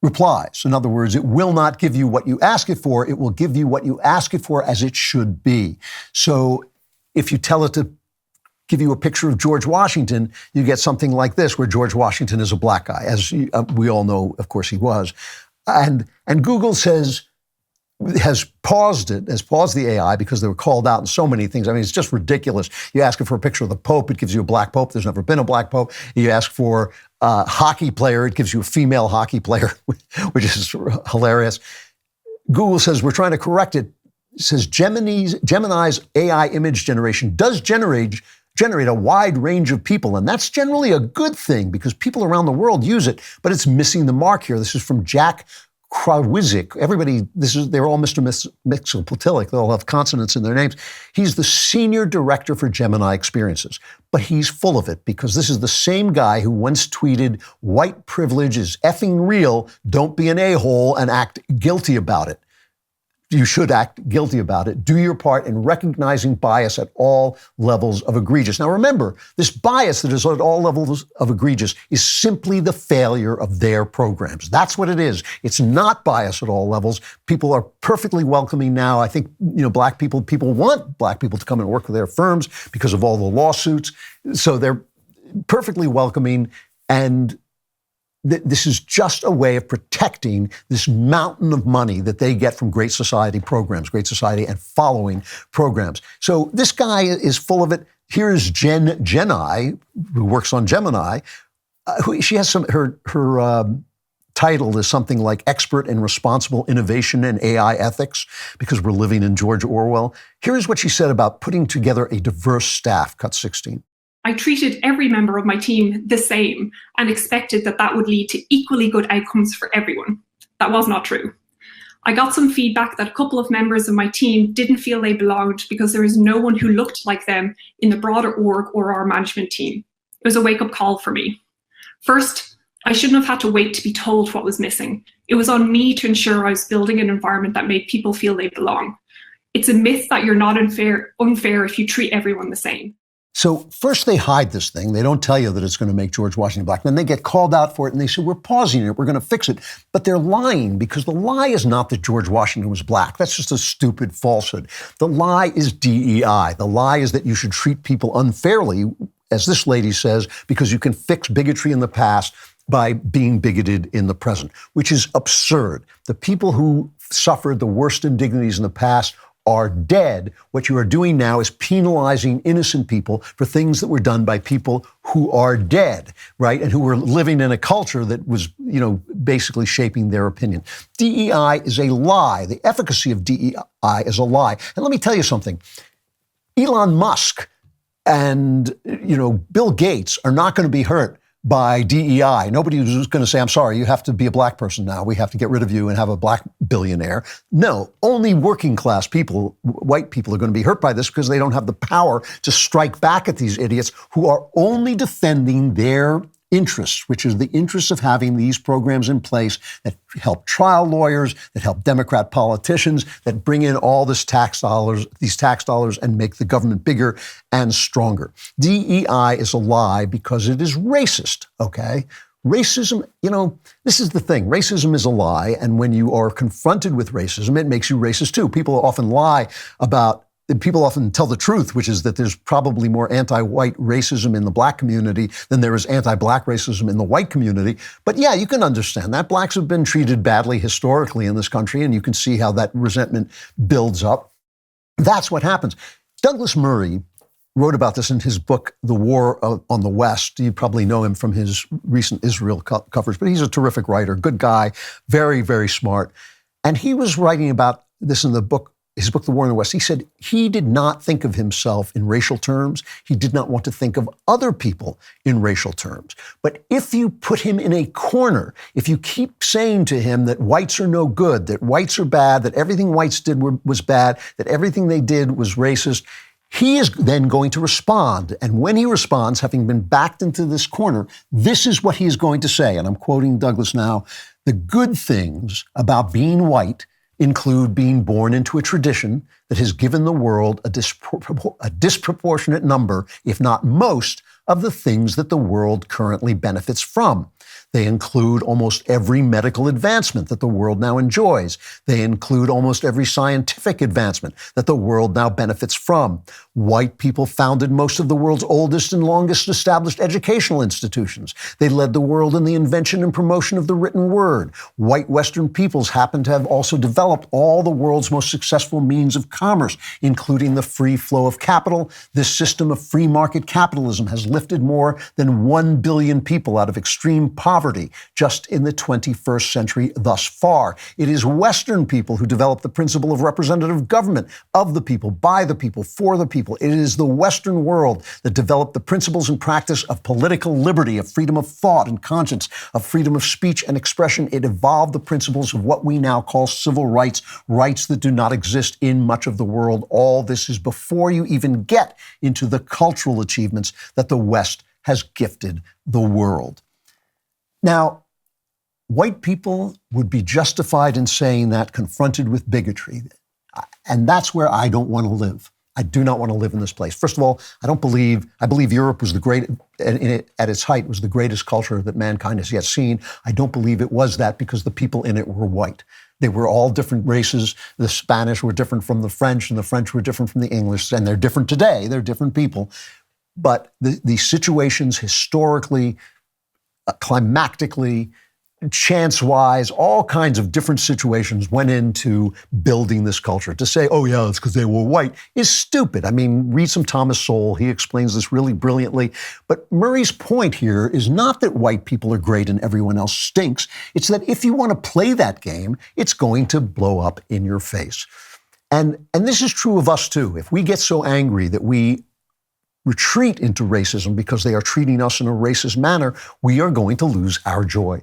replies. In other words, it will not give you what you ask it for. It will give you what you ask it for as it should be. So if you tell it to give you a picture of George Washington, you get something like this, where George Washington is a black guy, as we all know, of course, he was. And Google has paused the AI because they were called out in so many things. I mean, it's just ridiculous. You ask it for a picture of the Pope, it gives you a black Pope. There's never been a black Pope. You ask for a hockey player, it gives you a female hockey player, which is hilarious. Google says, we're trying to correct it. It says Gemini's AI image generation does generate a wide range of people, and that's generally a good thing because people around the world use it, but it's missing the mark here. This is from Jack Krawczyk, everybody, they're all Mr. Mixopotillic. They all have consonants in their names. He's the senior director for Gemini Experiences, but he's full of it because this is the same guy who once tweeted, "White privilege is effing real. Don't be an a-hole and act guilty about it." You should act guilty about it. Do your part in recognizing bias at all levels of egregious. Now remember, this bias that is at all levels of egregious is simply the failure of their programs. That's what it is. It's not bias at all levels. People are perfectly welcoming now. I think, people want black people to come and work with their firms because of all the lawsuits. So they're perfectly welcoming, and this is just a way of protecting this mountain of money that they get from Great Society programs, Great Society and following programs. So this guy is full of it. Here's Jenny, who works on Gemini. She has her title is something like Expert in Responsible Innovation and AI Ethics, because we're living in George Orwell. Here's what she said about putting together a diverse staff, cut 16. I treated every member of my team the same and expected that would lead to equally good outcomes for everyone. That was not true. I got some feedback that a couple of members of my team didn't feel they belonged because there was no one who looked like them in the broader org or our management team. It was a wake-up call for me. First, I shouldn't have had to wait to be told what was missing. It was on me to ensure I was building an environment that made people feel they belong. It's a myth that you're not unfair if you treat everyone the same. So first they hide this thing. They don't tell you that it's going to make George Washington black. Then they get called out for it and they say, we're pausing it. We're going to fix it. But they're lying, because the lie is not that George Washington was black. That's just a stupid falsehood. The lie is DEI. The lie is that you should treat people unfairly, as this lady says, because you can fix bigotry in the past by being bigoted in the present, which is absurd. The people who suffered the worst indignities in the past are dead. What you are doing now is penalizing innocent people for things that were done by people who are dead, right? And who were living in a culture that was, basically shaping their opinion. DEI is a lie. The efficacy of DEI is a lie. And let me tell you something. Elon Musk and, Bill Gates are not going to be hurt by DEI. Nobody was going to say, I'm sorry, you have to be a black person now. We have to get rid of you and have a black billionaire. No, only working class people, white people, are going to be hurt by this because they don't have the power to strike back at these idiots who are only defending their interests, which is the interests of having these programs in place that help trial lawyers, that help Democrat politicians, that bring in all these tax dollars and make the government bigger and stronger. DEI is a lie because it is racist, okay? Racism, this is the thing. Racism is a lie, and when you are confronted with racism, it makes you racist too. People often tell the truth, which is that there's probably more anti-white racism in the black community than there is anti-black racism in the white community. But yeah, you can understand that. Blacks have been treated badly historically in this country, and you can see how that resentment builds up. That's what happens. Douglas Murray wrote about this in his book, The War on the West. You probably know him from his recent Israel coverage, but he's a terrific writer, good guy, very, very smart. And he was writing about this in his book, The War in the West. He said he did not think of himself in racial terms. He did not want to think of other people in racial terms. But if you put him in a corner, if you keep saying to him that whites are no good, that whites are bad, that everything whites did was bad, that everything they did was racist, he is then going to respond. And when he responds, having been backed into this corner, this is what he is going to say. And I'm quoting Douglas now. The good things about being white include being born into a tradition that has given the world a disproportionate number, if not most, of the things that the world currently benefits from. They include almost every medical advancement that the world now enjoys. They include almost every scientific advancement that the world now benefits from. White people founded most of the world's oldest and longest established educational institutions. They led the world in the invention and promotion of the written word. White Western peoples happen to have also developed all the world's most successful means of commerce, including the free flow of capital. This system of free market capitalism has lifted more than 1 billion people out of extreme poverty poverty just in the 21st century thus far. It is Western people who developed the principle of representative government, of the people, by the people, for the people. It is the Western world that developed the principles and practice of political liberty, of freedom of thought and conscience, of freedom of speech and expression. It evolved the principles of what we now call civil rights, rights that do not exist in much of the world. All this is before you even get into the cultural achievements that the West has gifted the world. Now, white people would be justified in saying that confronted with bigotry. And that's where I don't want to live. I do not want to live in this place. First of all, I believe Europe was at its height, was the greatest culture that mankind has yet seen. I don't believe it was that because the people in it were white. They were all different races. The Spanish were different from the French, and the French were different from the English, and they're different today. They're different people. But the situations historically, climactically, chance-wise, all kinds of different situations went into building this culture. To say, oh yeah, it's because they were white is stupid. I mean, read some Thomas Sowell. He explains this really brilliantly. But Murray's point here is not that white people are great and everyone else stinks. It's that if you want to play that game, it's going to blow up in your face. And this is true of us too. If we get so angry that we retreat into racism because they are treating us in a racist manner, we are going to lose our joy.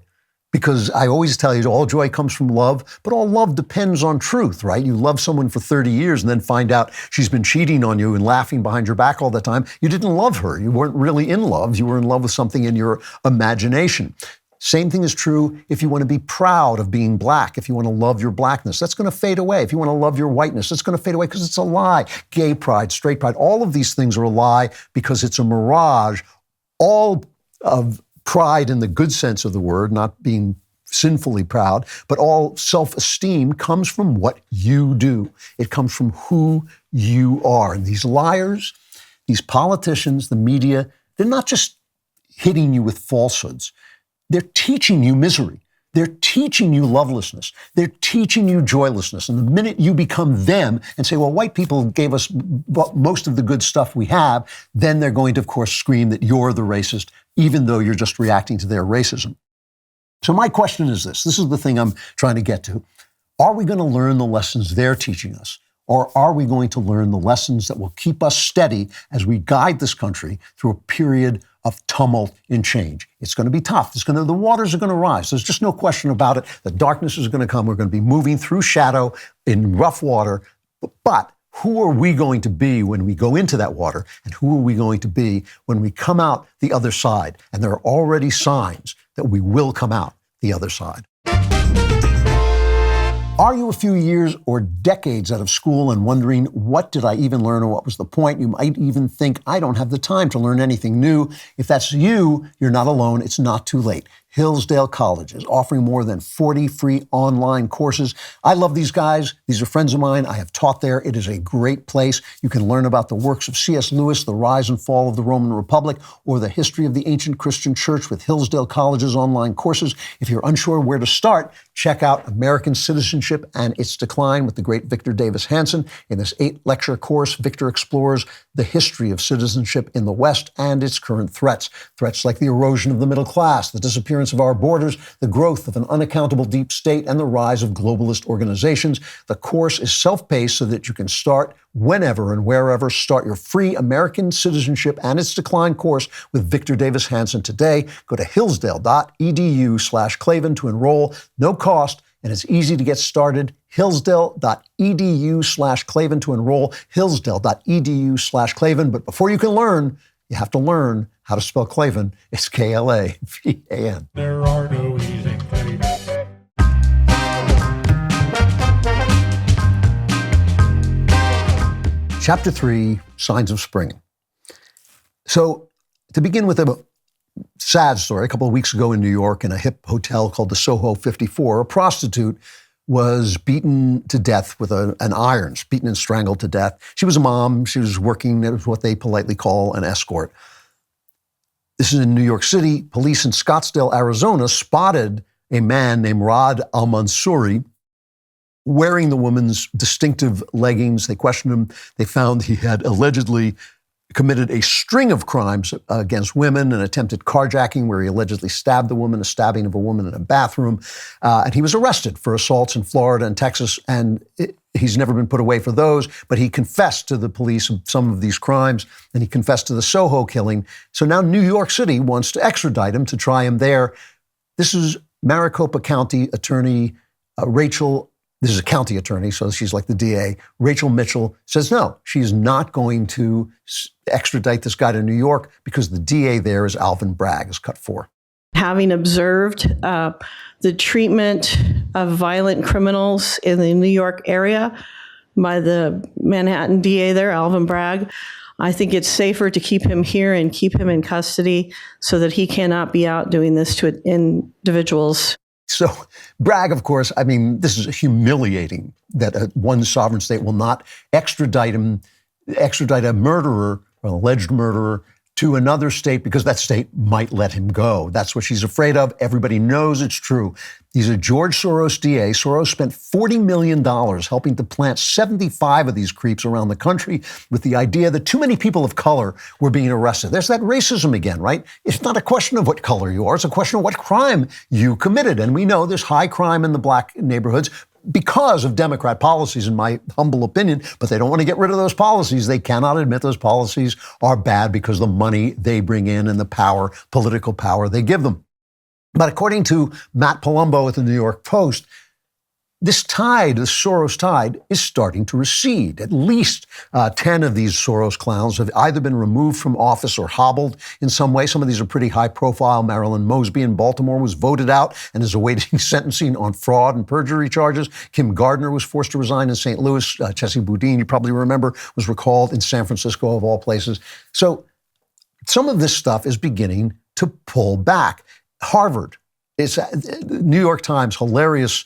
Because I always tell you, all joy comes from love, but all love depends on truth, right? You love someone for 30 years and then find out she's been cheating on you and laughing behind your back all the time. You didn't love her. You weren't really in love. You were in love with something in your imagination. Same thing is true if you want to be proud of being black, if you want to love your blackness. That's going to fade away. If you want to love your whiteness, that's going to fade away because it's a lie. Gay pride, straight pride, all of these things are a lie because it's a mirage. All of pride in the good sense of the word, not being sinfully proud, but all self-esteem comes from what you do. It comes from who you are. And these liars, these politicians, the media, they're not just hitting you with falsehoods. They're teaching you misery. They're teaching you lovelessness. They're teaching you joylessness. And the minute you become them and say, well, white people gave us most of the good stuff we have, then they're going to, of course, scream that you're the racist, even though you're just reacting to their racism. So my question is this. This is the thing I'm trying to get to. Are we going to learn the lessons they're teaching us? Or are we going to learn the lessons that will keep us steady as we guide this country through a period of tumult and change? It's going to be tough. The waters are going to rise. There's just no question about it. The darkness is going to come. We're going to be moving through shadow in rough water. But who are we going to be when we go into that water? And who are we going to be when we come out the other side? And there are already signs that we will come out the other side. Are you a few years or decades out of school and wondering, what did I even learn or what was the point? You might even think, I don't have the time to learn anything new. If that's you, you're not alone. It's not too late. Hillsdale College is offering more than 40 free online courses. I love these guys. These are friends of mine. I have taught there. It is a great place. You can learn about the works of C.S. Lewis, the rise and fall of the Roman Republic, or the history of the ancient Christian church with Hillsdale College's online courses. If you're unsure where to start, check out American Citizenship and Its Decline with the great Victor Davis Hanson. In this 8-lecture course, Victor explores the history of citizenship in the West and its current threats. Threats like the erosion of the middle class, the disappearance of our borders, the growth of an unaccountable deep state, and the rise of globalist organizations. The course is self-paced so that you can start whenever and wherever. Start your free American Citizenship and Its Decline course with Victor Davis Hanson today. Go to hillsdale.edu/Klavan to enroll. No cost, and it's easy to get started. Hillsdale.edu/Klavan to enroll. Hillsdale.edu/Klavan. But before you can learn, you have to learn how to spell Klavan. It's Klavan. There are no easy Klavan. Chapter 3, Signs of Spring. So, to begin with a sad story, a couple of weeks ago in New York in a hip hotel called the Soho 54, a prostitute was beaten to death with an iron, beaten and strangled to death. She was a mom. She was working as what they politely call an escort. This is in New York City. Police in Scottsdale, Arizona, spotted a man named Rod Al-Mansouri wearing the woman's distinctive leggings. They questioned him. They found he had allegedly committed a string of crimes against women, an attempted carjacking where he allegedly stabbed the woman, a stabbing of a woman in a bathroom. And he was arrested for assaults in Florida and Texas, and he's never been put away for those, but he confessed to the police of some of these crimes, and he confessed to the Soho killing. So now New York City wants to extradite him to try him there. This is Maricopa County Attorney Rachel. This is a county attorney, so she's like the DA. Rachel Mitchell says no, she's not going to extradite this guy to New York because the DA there is Alvin Bragg, is cut 4. Having observed the treatment of violent criminals in the New York area by the Manhattan DA there, Alvin Bragg, I think it's safer to keep him here and keep him in custody so that he cannot be out doing this to individuals. So Bragg, of course, I mean, this is humiliating that one sovereign state will not extradite a murderer, an alleged murderer, to another state because that state might let him go. That's what she's afraid of. Everybody knows it's true. He's a George Soros DA. Soros spent $40 million helping to plant 75 of these creeps around the country with the idea that too many people of color were being arrested. There's that racism again, right? It's not a question of what color you are. It's a question of what crime you committed. And we know there's high crime in the black neighborhoods because of Democrat policies, in my humble opinion, but they don't want to get rid of those policies. They cannot admit those policies are bad because of the money they bring in and the power, political power they give them. But according to Matt Palumbo at the New York Post, this tide, the Soros tide, is starting to recede. At least 10 of these Soros clowns have either been removed from office or hobbled in some way. Some of these are pretty high profile. Marilyn Mosby in Baltimore was voted out and is awaiting sentencing on fraud and perjury charges. Kim Gardner was forced to resign in St. Louis. Chessie Boudin, you probably remember, was recalled in San Francisco, of all places. So some of this stuff is beginning to pull back. Harvard. It's New York Times, hilarious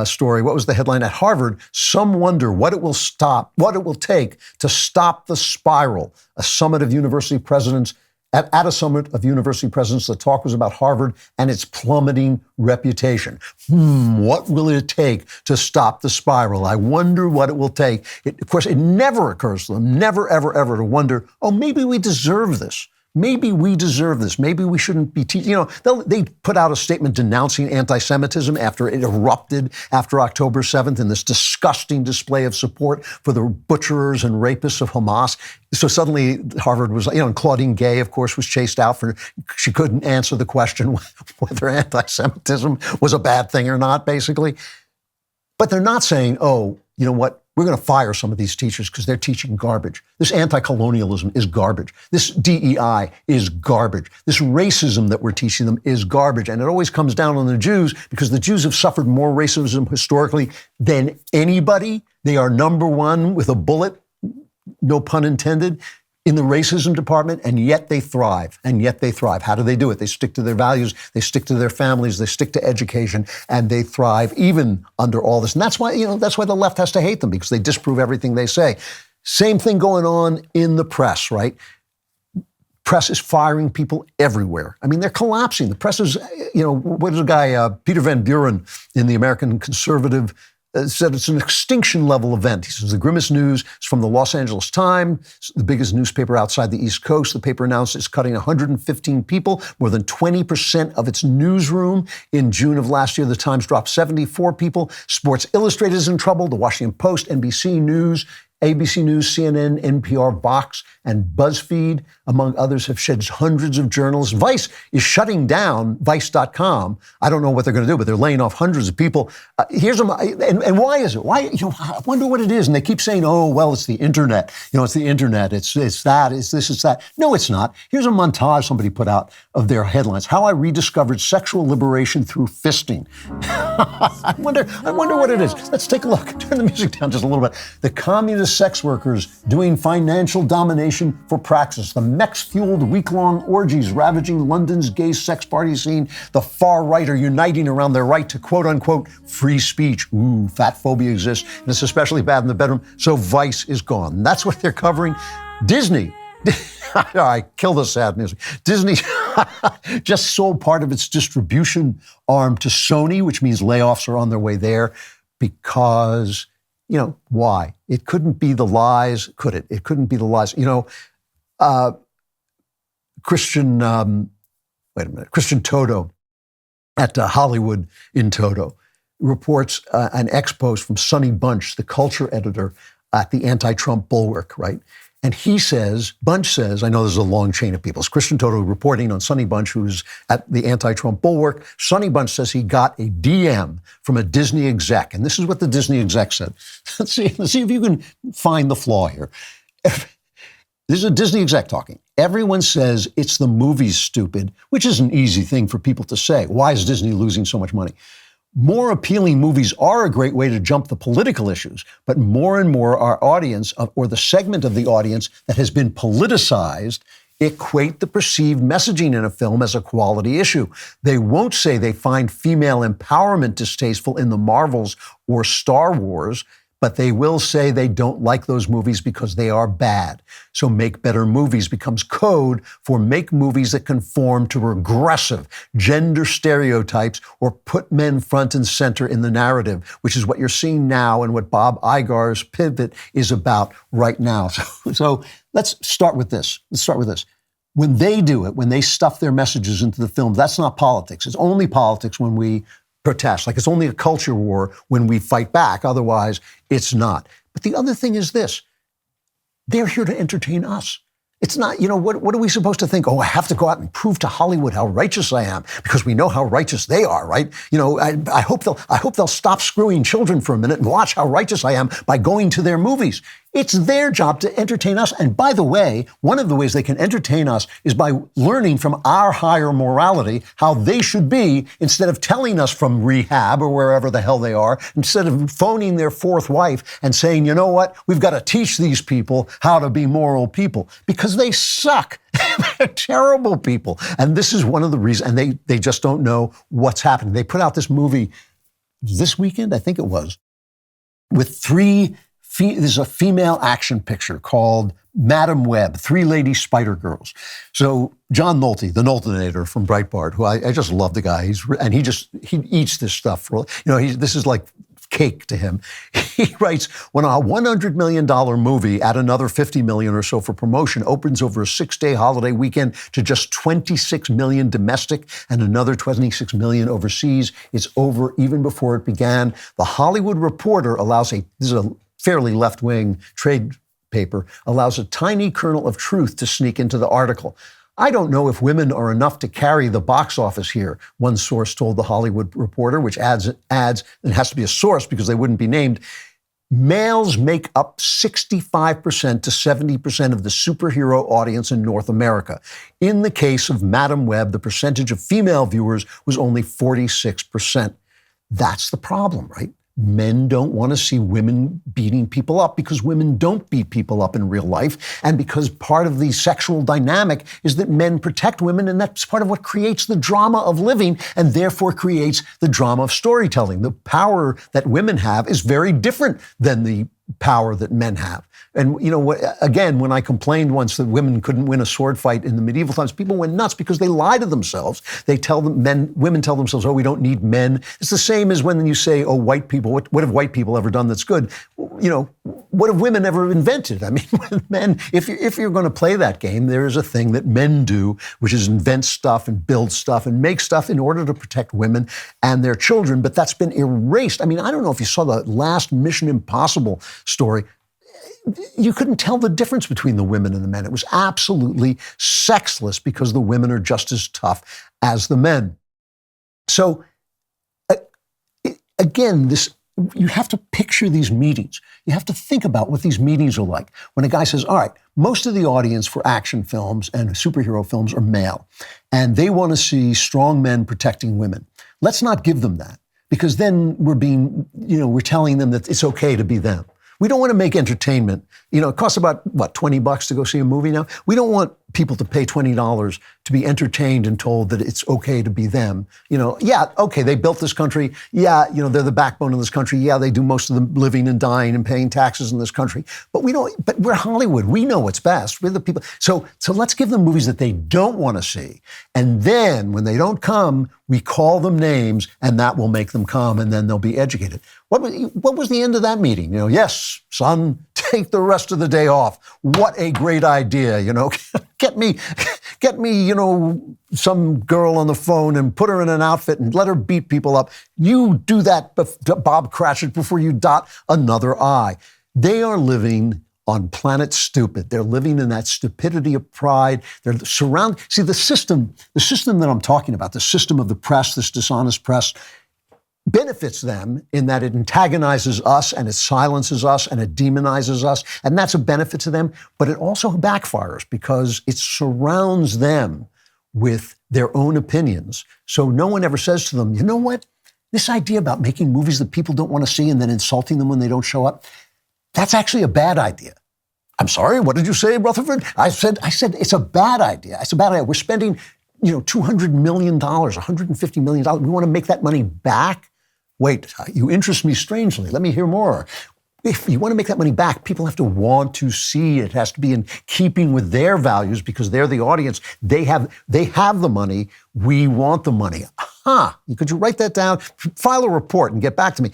story. What was the headline at Harvard? Some wonder what it will take to stop the spiral. A summit of university presidents, at a summit of university presidents, the talk was about Harvard and its plummeting reputation. What will it take to stop the spiral? I wonder what it will take. Of course, it never occurs to them, never, ever, ever to wonder, oh, maybe we deserve this. Maybe we deserve this. Maybe we shouldn't be teaching. You know, they put out a statement denouncing anti-Semitism after it erupted after October 7th in this disgusting display of support for the butcherers and rapists of Hamas. So suddenly Harvard was, and Claudine Gay, of course, was chased out she couldn't answer the question whether anti-Semitism was a bad thing or not, basically. But they're not saying, oh, you know what? We're going to fire some of these teachers because they're teaching garbage. This anti-colonialism is garbage. This DEI is garbage. This racism that we're teaching them is garbage. And it always comes down on the Jews because the Jews have suffered more racism historically than anybody. They are number one with a bullet, no pun intended, in the racism department, and yet they thrive. How do they do it? They stick to their values, they stick to their families, they stick to education, and they thrive even under all this. And that's why the left has to hate them, because they disprove everything they say. Same thing going on in the press, right? Press is firing people everywhere. I mean, they're collapsing. The press is, what is a guy, Peter Van Buren in the American Conservative said it's an extinction level event. He says the grimmest news is from the Los Angeles Times, the biggest newspaper outside the East Coast. The paper announced it's cutting 115 people, more than 20% of its newsroom. In June of last year, the Times dropped 74 people. Sports Illustrated is in trouble. The Washington Post, NBC News, ABC News, CNN, NPR, Vox, and BuzzFeed, among others, have shed hundreds of journalists. Vice is shutting down Vice.com. I don't know what they're going to do, but they're laying off hundreds of people. And why is it? Why? I wonder what it is. And they keep saying, "Oh, well, it's the internet. It's the internet. It's that. It's this. It's that." No, it's not. Here's a montage somebody put out of their headlines: "How I rediscovered sexual liberation through fisting." I wonder what it is. Let's take a look. Turn the music down just a little bit. The communist sex workers doing financial domination for praxis. The Mex-fueled week-long orgies ravaging London's gay sex party scene. The far right are uniting around their right to quote-unquote free speech. Ooh, fat phobia exists, and it's especially bad in the bedroom, so Vice is gone. And that's what they're covering. Disney. I kill the sad music. Disney just sold part of its distribution arm to Sony, which means layoffs are on their way there, because, why? It couldn't be the lies, could it? It couldn't be the lies. Christian Toto at Hollywood in Toto reports an ex-post from Sonny Bunch, the culture editor at the anti-Trump Bulwark, right? And Bunch says, I know there's a long chain of people. It's Christian Toto reporting on Sonny Bunch, who's at the anti-Trump Bulwark. Sonny Bunch says he got a DM from a Disney exec. And this is what the Disney exec said. Let's see if you can find the flaw here. This is a Disney exec talking. Everyone says it's the movies, stupid, which is an easy thing for people to say. Why is Disney losing so much money? More appealing movies are a great way to jump the political issues, but more and more our audience, or the segment of the audience that has been politicized, equate the perceived messaging in a film as a quality issue. They won't say they find female empowerment distasteful in the Marvels or Star Wars, but they will say they don't like those movies because they are bad. So Make Better Movies becomes code for make movies that conform to regressive gender stereotypes or put men front and center in the narrative, which is what you're seeing now and what Bob Igar's pivot is about right now. So let's start with this. When they do it, when they stuff their messages into the film, that's not politics. It's only politics when we protest. Like, it's only a culture war when we fight back. Otherwise, it's not. But the other thing is this. They're here to entertain us. It's not, what are we supposed to think? Oh, I have to go out and prove to Hollywood how righteous I am because we know how righteous they are, right? I hope they'll stop screwing children for a minute and watch how righteous I am by going to their movies. It's their job to entertain us. And by the way, one of the ways they can entertain us is by learning from our higher morality how they should be instead of telling us from rehab or wherever the hell they are, instead of phoning their fourth wife and saying, you know what, we've got to teach these people how to be moral people because they suck. They're terrible people. And this is one of the reasons, and they just don't know what's happening. They put out this movie this weekend, I think it was, with there's a female action picture called Madam Web, Three Lady Spider Girls. So John Nolte, the Noltenator from Breitbart, who I just love the guy. He eats this stuff. This is like cake to him. He writes, when a $100 million movie at another $50 million or so for promotion opens over a 6-day holiday weekend to just $26 million domestic and another $26 million overseas, it's over even before it began. The Hollywood Reporter this is a fairly left-wing trade paper, allows a tiny kernel of truth to sneak into the article. I don't know if women are enough to carry the box office here, one source told the Hollywood Reporter, which adds, it has to be a source because they wouldn't be named. Males make up 65% to 70% of the superhero audience in North America. In the case of Madam Web, the percentage of female viewers was only 46%. That's the problem, right? Men don't want to see women beating people up because women don't beat people up in real life. And because part of the sexual dynamic is that men protect women, and that's part of what creates the drama of living and therefore creates the drama of storytelling. The power that women have is very different than the power that men have. And, again, when I complained once that women couldn't win a sword fight in the medieval times, people went nuts because they lie to themselves. Women tell themselves, oh, we don't need men. It's the same as when you say, oh, white people, what have white people ever done that's good? What have women ever invented? I mean, men, if you're going to play that game, there is a thing that men do, which is invent stuff and build stuff and make stuff in order to protect women and their children. But that's been erased. I mean, I don't know if you saw the last Mission Impossible story. You couldn't tell the difference between the women and the men. It was absolutely sexless because the women are just as tough as the men. So, again, you have to picture these meetings. You have to think about what these meetings are like. When a guy says, all right, most of the audience for action films and superhero films are male, and they want to see strong men protecting women. Let's not give them that, because then we're telling them that it's okay to be them. We don't want to make entertainment. It costs about, $20 to go see a movie now? We don't want people to pay $20 to be entertained and told that it's okay to be them. Okay, they built this country. Yeah, they're the backbone of this country. Yeah, they do most of the living and dying and paying taxes in this country. But we're Hollywood. We know what's best. We're the people. So let's give them movies that they don't want to see. And then when they don't come, we call them names, and that will make them come, and then they'll be educated. What was the end of that meeting? Yes, son, take the rest of the day off. What a great idea, Get me, some girl on the phone and put her in an outfit and let her beat people up. You do that, Bob Cratchit, before you dot another I. They are living on planet stupid. They're living in that stupidity of pride. They're surrounded. See, the system that I'm talking about, the system of the press, this dishonest press, benefits them in that it antagonizes us and it silences us and it demonizes us. And that's a benefit to them. But it also backfires because it surrounds them with their own opinions. So no one ever says to them, you know what? This idea about making movies that people don't want to see and then insulting them when they don't show up, that's actually a bad idea. I'm sorry, what did you say, Rutherford? I said it's a bad idea. It's a bad idea. We're spending, $200 million, $150 million. We want to make that money back? Wait, you interest me strangely. Let me hear more. If you want to make that money back, people have to want to see it. It has to be in keeping with their values because they're the audience. They have the money. We want the money. Could you write that down? File a report and get back to me.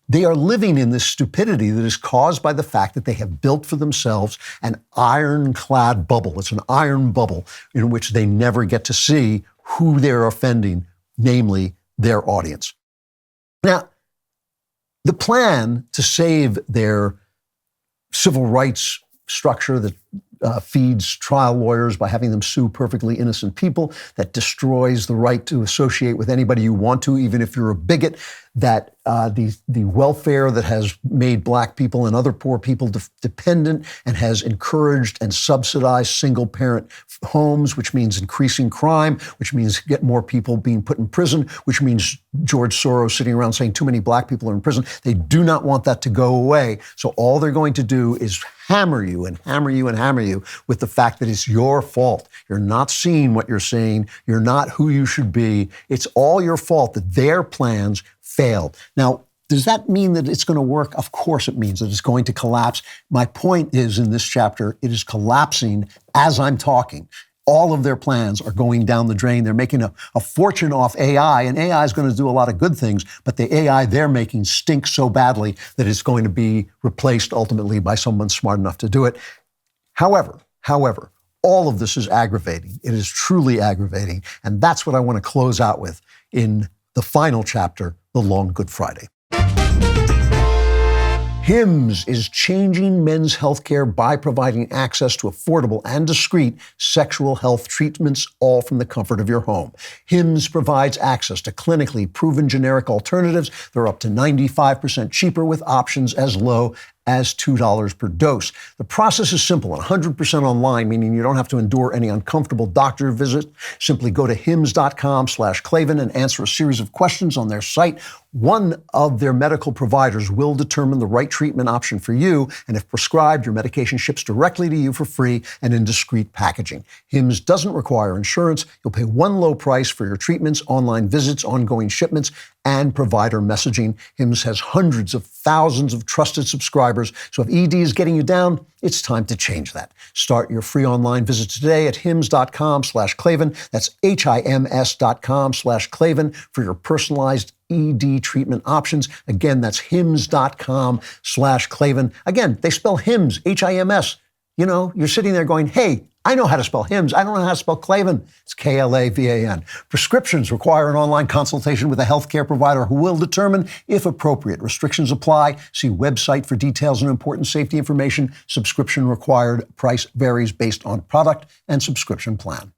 They are living in this stupidity that is caused by the fact that they have built for themselves an ironclad bubble. It's an iron bubble in which they never get to see who they're offending, namely their audience. Now, the plan to save their civil rights structure that feeds trial lawyers by having them sue perfectly innocent people, that destroys the right to associate with anybody you want to, even if you're a bigot, that the welfare that has made black people and other poor people dependent and has encouraged and subsidized single-parent homes, which means increasing crime, which means get more people being put in prison, which means George Soros sitting around saying too many black people are in prison. They do not want that to go away. So all they're going to do is hammer you and hammer you and hammer you with the fact that it's your fault. You're not seeing what you're seeing. You're not who you should be. It's all your fault that their plans failed. Now, does that mean that it's going to work? Of course it means that it's going to collapse. My point is, in this chapter, it is collapsing as I'm talking. All of their plans are going down the drain. They're making a fortune off AI, and AI is going to do a lot of good things, but the AI they're making stinks so badly that it's going to be replaced ultimately by someone smart enough to do it. However, all of this is aggravating. It is truly aggravating, and that's what I want to close out with in the final chapter, The Long Good Friday. HIMSS is changing men's healthcare by providing access to affordable and discreet sexual health treatments, all from the comfort of your home. HIMSS provides access to clinically proven generic alternatives. They're up to 95% cheaper with options as low as $2 per dose. The process is simple and 100% online, meaning you don't have to endure any uncomfortable doctor visit. Simply go to hims.com/Klavan and answer a series of questions on their site. One of their medical providers will determine the right treatment option for you, and if prescribed, your medication ships directly to you for free and in discreet packaging. HIMSS doesn't require insurance. You'll pay one low price for your treatments, online visits, ongoing shipments, and provider messaging. HIMSS has hundreds of thousands of trusted subscribers, so if ED is getting you down, it's time to change that. Start your free online visit today at hims.com/Klavan. That's HIMS.com/Klavan for your personalized ED treatment options. Again, that's hims.com/Klavan. Again, they spell HIMS, HIMS. You're sitting there going, hey, I know how to spell HIMS. I don't know how to spell Klavan. It's KLAVAN. Prescriptions require an online consultation with a healthcare provider who will determine if appropriate. Restrictions apply. See website for details and important safety information. Subscription required. Price varies based on product and subscription plan.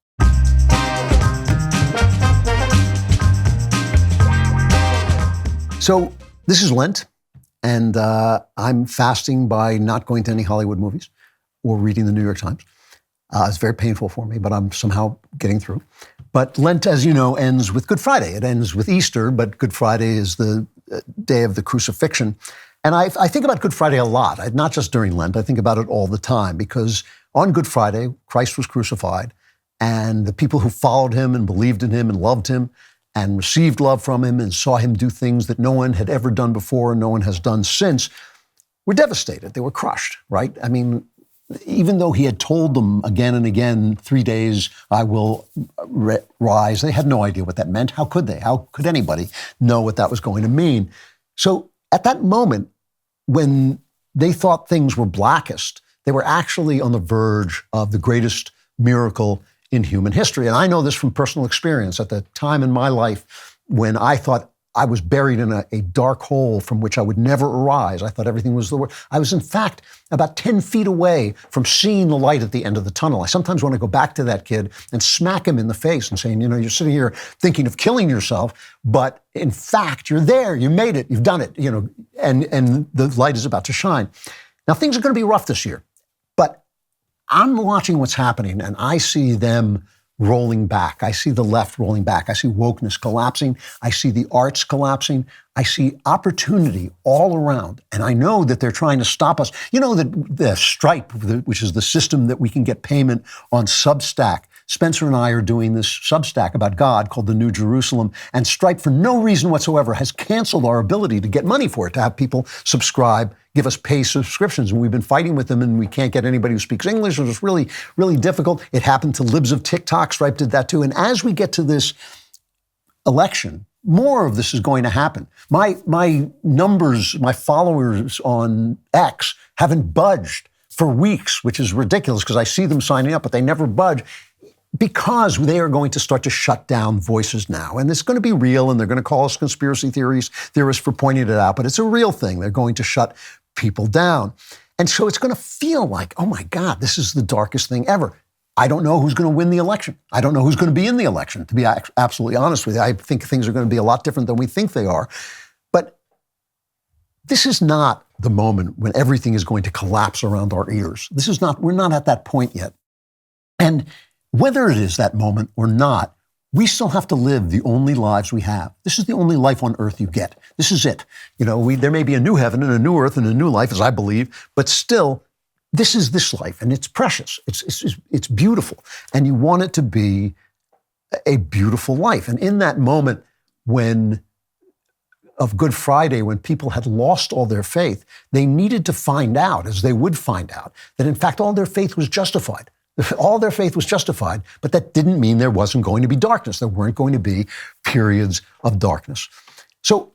So this is Lent, and I'm fasting by not going to any Hollywood movies or reading the New York Times. It's very painful for me, but I'm somehow getting through. But Lent, as you know, ends with Good Friday. It ends with Easter, but Good Friday is the day of the crucifixion. And I think about Good Friday a lot, not just during Lent. I think about it all the time because on Good Friday, Christ was crucified, and the people who followed him and believed in him and loved him and received love from him and saw him do things that no one had ever done before and no one has done since were devastated. They were crushed, right? I mean, even though he had told them again and again, 3 days I will rise, they had no idea what that meant. How could they? How could anybody know what that was going to mean? So at that moment, when they thought things were blackest, they were actually on the verge of the greatest miracle in human history. And I know this from personal experience. At the time in my life when I thought I was buried in a dark hole from which I would never arise, I thought everything was the worst. I was, in fact, about 10 feet away from seeing the light at the end of the tunnel. I sometimes want to go back to that kid and smack him in the face and saying, you're sitting here thinking of killing yourself, but in fact, you're there, you made it, you've done it, and the light is about to shine. Now, things are going to be rough this year, but I'm watching what's happening, and I see them rolling back. I see the left rolling back. I see wokeness collapsing. I see the arts collapsing. I see opportunity all around. And I know that they're trying to stop us. The Stripe, which is the system that we can get payment on Substack. Spencer and I are doing this Substack about God called The New Jerusalem. And Stripe, for no reason whatsoever, has canceled our ability to get money for it, to have people subscribe, give us pay subscriptions. And we've been fighting with them, and we can't get anybody who speaks English. It was really, really difficult. It happened to libs of TikTok. Stripe did that too. And as we get to this election, more of this is going to happen. My numbers, my followers on X haven't budged for weeks, which is ridiculous because I see them signing up, but they never budge, because they are going to start to shut down voices now. And it's going to be real, and they're going to call us conspiracy theorists for pointing it out, but it's a real thing. They're going to shut people down. And so it's going to feel like, oh my God, this is the darkest thing ever. I don't know who's going to win the election. I don't know who's going to be in the election, to be absolutely honest with you. I think things are going to be a lot different than we think they are. But this is not the moment when everything is going to collapse around our ears. We're not at that point yet. And whether it is that moment or not, we still have to live the only lives we have. This is the only life on earth you get. This is it. There may be a new heaven and a new earth and a new life, as I believe, but still, this is this life, and it's precious. It's beautiful, and you want it to be a beautiful life. And in that moment of Good Friday, when people had lost all their faith, they needed to find out, as they would find out, that in fact all their faith was justified. All their faith was justified, but that didn't mean there wasn't going to be darkness. There weren't going to be periods of darkness. So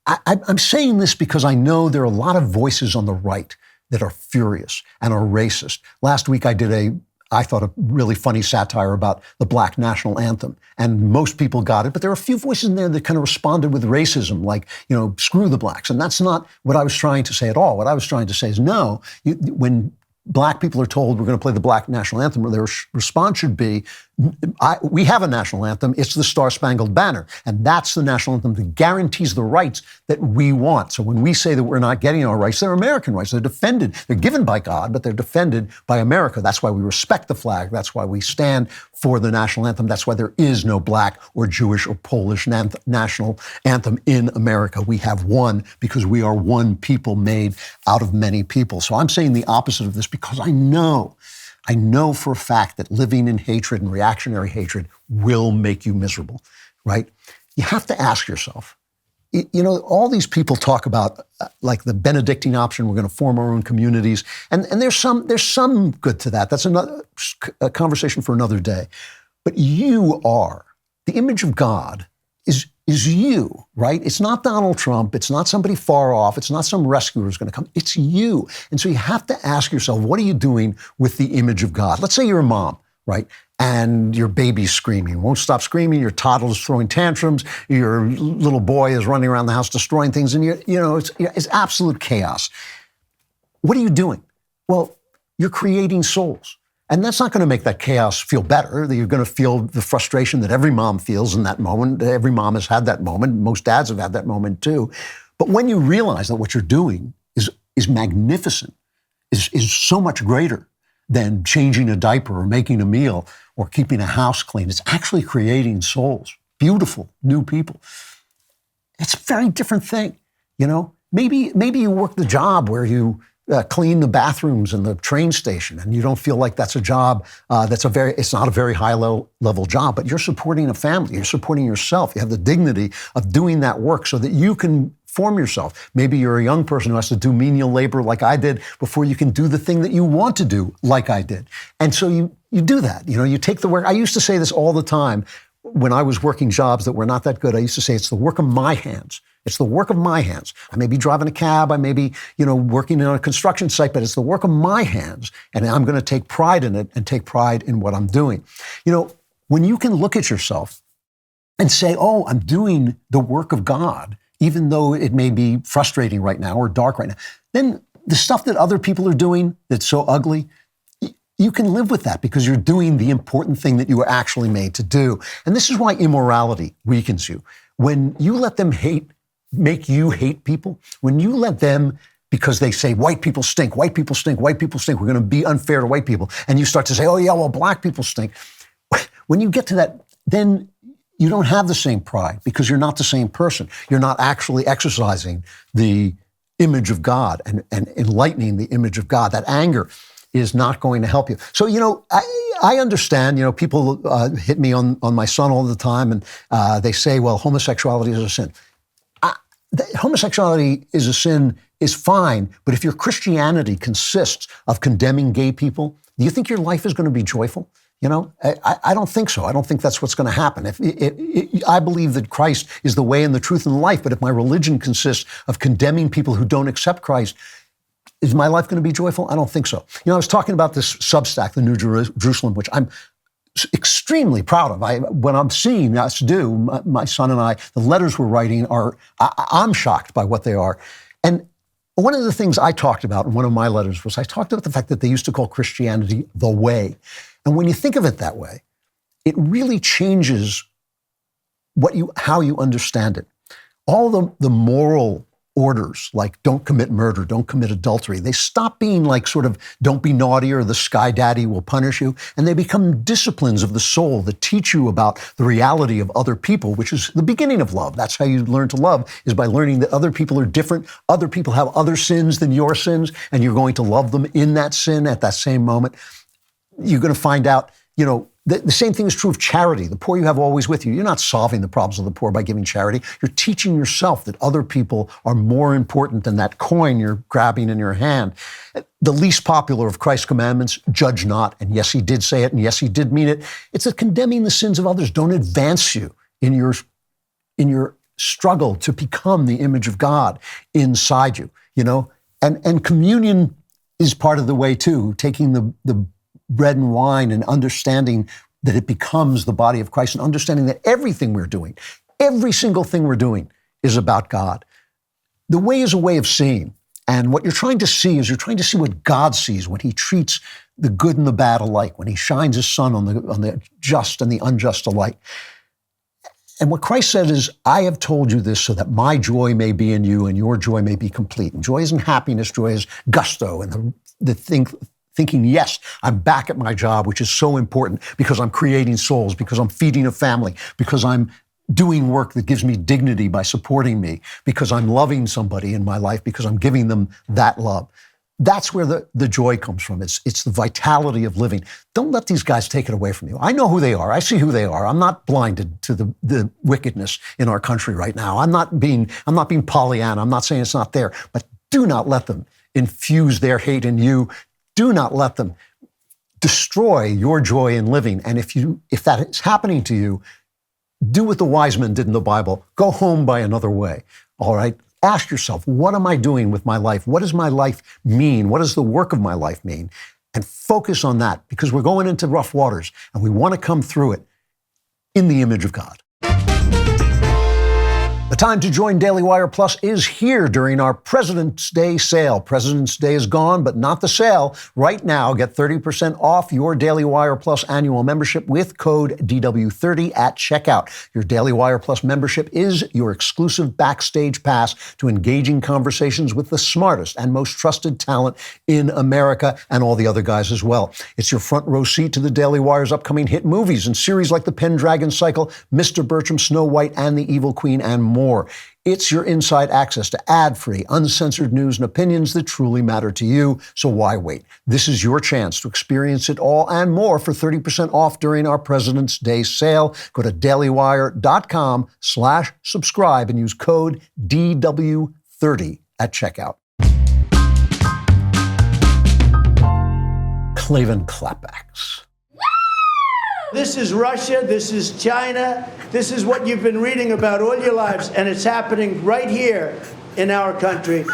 I'm saying this because I know there are a lot of voices on the right that are furious and are racist. Last week I did I thought a really funny satire about the Black national anthem, and most people got it, but there are a few voices in there that kind of responded with racism, like, screw the blacks. And that's not what I was trying to say at all. What I was trying to say is, no, when Black people are told we're going to play the Black national anthem, their response should be, we have a national anthem, it's the Star-Spangled Banner. And that's the national anthem that guarantees the rights that we want. So when we say that we're not getting our rights, they're American rights. They're defended. They're given by God, but they're defended by America. That's why we respect the flag. That's why we stand for the national anthem. That's why there is no Black or Jewish or Polish national anthem in America. We have one because we are one people made out of many people. So I'm saying the opposite of this because I know for a fact that living in hatred and reactionary hatred will make you miserable, right? You have to ask yourself, all these people talk about like the Benedictine option, we're going to form our own communities. And there's some good to that. That's a conversation for another day. But you are, the image of God is you, right? It's not Donald Trump. It's not somebody far off. It's not some rescuer who's going to come. It's you. And so you have to ask yourself, what are you doing with the image of God? Let's say you're a mom, right? And your baby's screaming, won't stop screaming. Your toddler's throwing tantrums. Your little boy is running around the house destroying things. And it's absolute chaos. What are you doing? Well, you're creating souls. And that's not going to make that chaos feel better. You're going to feel the frustration that every mom feels in that moment. Every mom has had that moment. Most dads have had that moment too. But when you realize that what you're doing is magnificent, is so much greater than changing a diaper or making a meal or keeping a house clean, it's actually creating souls, beautiful new people. It's a very different thing, Maybe you work the job where you clean the bathrooms in the train station, and you don't feel like that's a job it's not a very high level job, but you're supporting a family, you're supporting yourself. You have the dignity of doing that work so that you can form yourself. Maybe you're a young person who has to do menial labor like I did before you can do the thing that you want to do like I did. And so you do that. You take the work. I used to say this all the time when I was working jobs that were not that good. I used to say it's the work of my hands. It's the work of my hands. I may be driving a cab. I may be, working on a construction site, but it's the work of my hands. And I'm going to take pride in it and take pride in what I'm doing. When you can look at yourself and say, oh, I'm doing the work of God, even though it may be frustrating right now or dark right now, then the stuff that other people are doing that's so ugly, you can live with that because you're doing the important thing that you were actually made to do. And this is why immorality weakens you. When you let them make you hate people, when you let them, because they say white people stink, white people stink, white people stink, we're going to be unfair to white people, and you start to say, oh yeah, well, black people stink. When you get to that, then you don't have the same pride because you're not the same person. You're not actually exercising the image of God and enlightening the image of God. That anger is not going to help you. So, I understand, people hit me on my son all the time, and they say, well, homosexuality is a sin. Homosexuality is a sin is fine, but if your Christianity consists of condemning gay people, do you think your life is going to be joyful? I don't think so. I don't think that's what's going to happen. I believe that Christ is the way and the truth and the life, but if my religion consists of condemning people who don't accept Christ, is my life going to be joyful? I don't think so. I was talking about this Substack, the New Jerusalem, which I'm extremely proud of. What I'm seeing us do, my son and I, the letters we're writing I'm shocked by what they are. And one of the things I talked about in one of my letters was I talked about the fact that they used to call Christianity the way. And when you think of it that way, it really changes how you understand it. All the moral orders, like don't commit murder, don't commit adultery, they stop being like sort of don't be naughty or the sky daddy will punish you, and they become disciplines of the soul that teach you about the reality of other people, which is the beginning of love. That's how you learn to love, is by learning that other people are different, other people have other sins than your sins, and you're going to love them in that sin at that same moment. You're going to find out, the same thing is true of charity. The poor you have always with you. You're not solving the problems of the poor by giving charity. You're teaching yourself that other people are more important than that coin you're grabbing in your hand. The least popular of Christ's commandments, judge not. And yes, he did say it, and yes, he did mean it. It's that condemning the sins of others don't advance you in your struggle to become the image of God inside you, And communion is part of the way too, taking the bread and wine and understanding that it becomes the body of Christ and understanding that everything we're doing, every single thing we're doing is about God. The way is a way of seeing. And what you're trying to see is you're trying to see what God sees when he treats the good and the bad alike, when he shines his sun on the just and the unjust alike. And what Christ said is, I have told you this so that my joy may be in you and your joy may be complete. And joy isn't happiness, joy is gusto and thinking, yes, I'm back at my job, which is so important because I'm creating souls, because I'm feeding a family, because I'm doing work that gives me dignity by supporting me, because I'm loving somebody in my life, because I'm giving them that love. That's where the joy comes from. It's the vitality of living. Don't let these guys take it away from you. I know who they are. I see who they are. I'm not blinded to the wickedness in our country right now. I'm not being Pollyanna. I'm not saying it's not there, but do not let them infuse their hate in you. Do not let them destroy your joy in living. And if that is happening to you, do what the wise men did in the Bible. Go home by another way. All right? Ask yourself, what am I doing with my life? What does my life mean? What does the work of my life mean? And focus on that, because we're going into rough waters and we want to come through it in the image of God. The time to join DailyWire Plus is here during our President's Day sale. President's Day is gone, but not the sale. Right now, get 30% off your DailyWire Plus annual membership with code DW30 at checkout. Your DailyWire Plus membership is your exclusive backstage pass to engaging conversations with the smartest and most trusted talent in America and all the other guys as well. It's your front row seat to the Daily Wire's upcoming hit movies and series like The Pendragon Cycle, Mr. Bertram, Snow White and the Evil Queen, and more. It's your inside access to ad-free, uncensored news and opinions that truly matter to you. So why wait? This is your chance to experience it all and more for 30% off during our President's Day sale. Go to dailywire.com/subscribe and use code DW30 at checkout. Klavan Klapbacks. This is Russia. This is China. This is what you've been reading about all your lives, and it's happening right here in our country.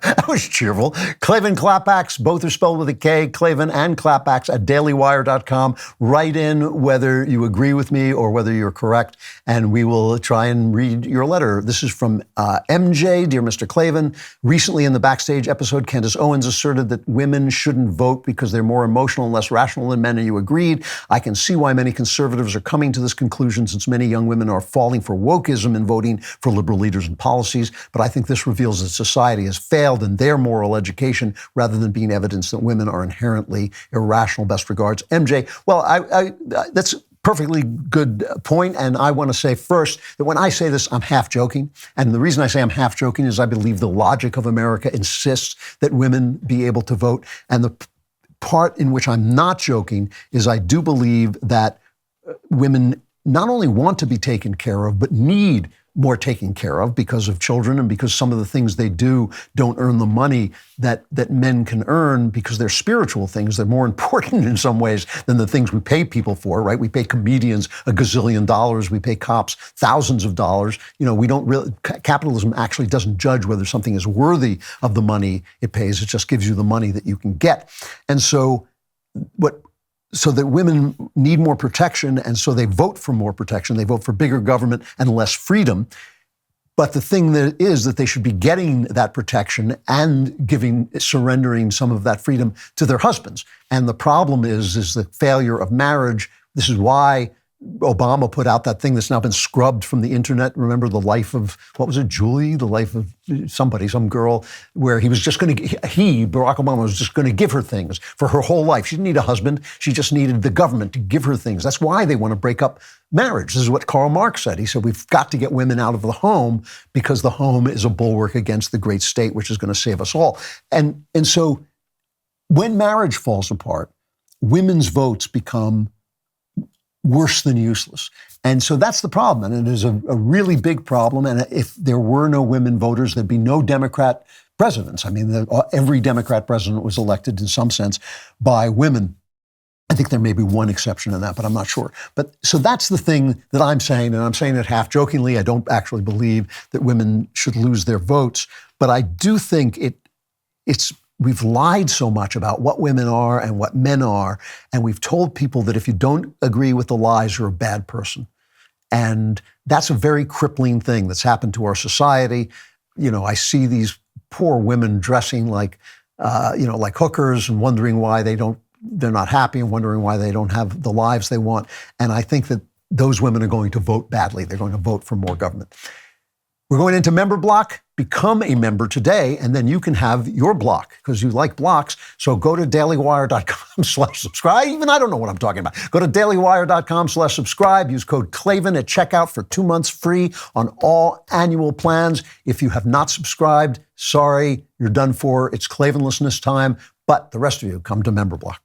That was cheerful. Klavan Klapbacks, both are spelled with a K, Klavan and Klapbacks at dailywire.com. Write in whether you agree with me or whether you're correct, and we will try and read your letter. This is from MJ, Dear Mr. Klavan. Recently in the Backstage episode, Candace Owens asserted that women shouldn't vote because they're more emotional and less rational than men, and you agreed. I can see why many conservatives are coming to this conclusion, since many young women are falling for wokeism and voting for liberal leaders and policies. But I think this reveals that society has failed in their moral education rather than being evidence that women are inherently irrational. Best regards, MJ. Well, that's a perfectly good point. And I want to say first that when I say this, I'm half joking. And the reason I say I'm half joking is I believe the logic of America insists that women be able to vote. And the part in which I'm not joking is I do believe that women not only want to be taken care of, but need more taken care of because of children and because some of the things they do don't earn the money that men can earn because they're spiritual things. They're more important in some ways than the things we pay people for, right? We pay comedians $1 gazillion. We pay cops thousands of dollars. You know, we don't really, capitalism actually doesn't judge whether something is worthy of the money it pays. It just gives you the money that you can get. And so so that women need more protection, and so they vote for more protection. They vote for bigger government and less freedom. But the thing that is that they should be getting that protection and surrendering some of that freedom to their husbands. And the problem is the failure of marriage. This is why Obama put out that thing that's now been scrubbed from the internet. Remember the life of, what was it, Julie? The life of somebody, some girl, where he was just going to, Barack Obama was just going to give her things for her whole life. She didn't need a husband. She just needed the government to give her things. That's why they want to break up marriage. This is what Karl Marx said. He said, we've got to get women out of the home because the home is a bulwark against the great state, which is going to save us all. And so when marriage falls apart, women's votes become worse than useless. And so that's the problem. And it is a really big problem. And if there were no women voters, there'd be no Democrat presidents. I mean, every Democrat president was elected in some sense by women. I think there may be one exception in that, but I'm not sure. But so that's the thing that I'm saying, and I'm saying it half jokingly. I don't actually believe that women should lose their votes, but I do think we've lied so much about what women are and what men are, and we've told people that if you don't agree with the lies, you're a bad person. And that's a very crippling thing that's happened to our society. You know, I see these poor women dressing like hookers and wondering why they're not happy and wondering why they don't have the lives they want. And I think that those women are going to vote badly. They're going to vote for more government. We're going into member block. Become a member today, and then you can have your block because you like blocks. So go to dailywire.com/subscribe. Even I don't know what I'm talking about. Go to dailywire.com/subscribe. Use code Klavan at checkout for 2 months free on all annual plans. If you have not subscribed, sorry, you're done for. It's Klavanlessness time. But the rest of you, come to member block.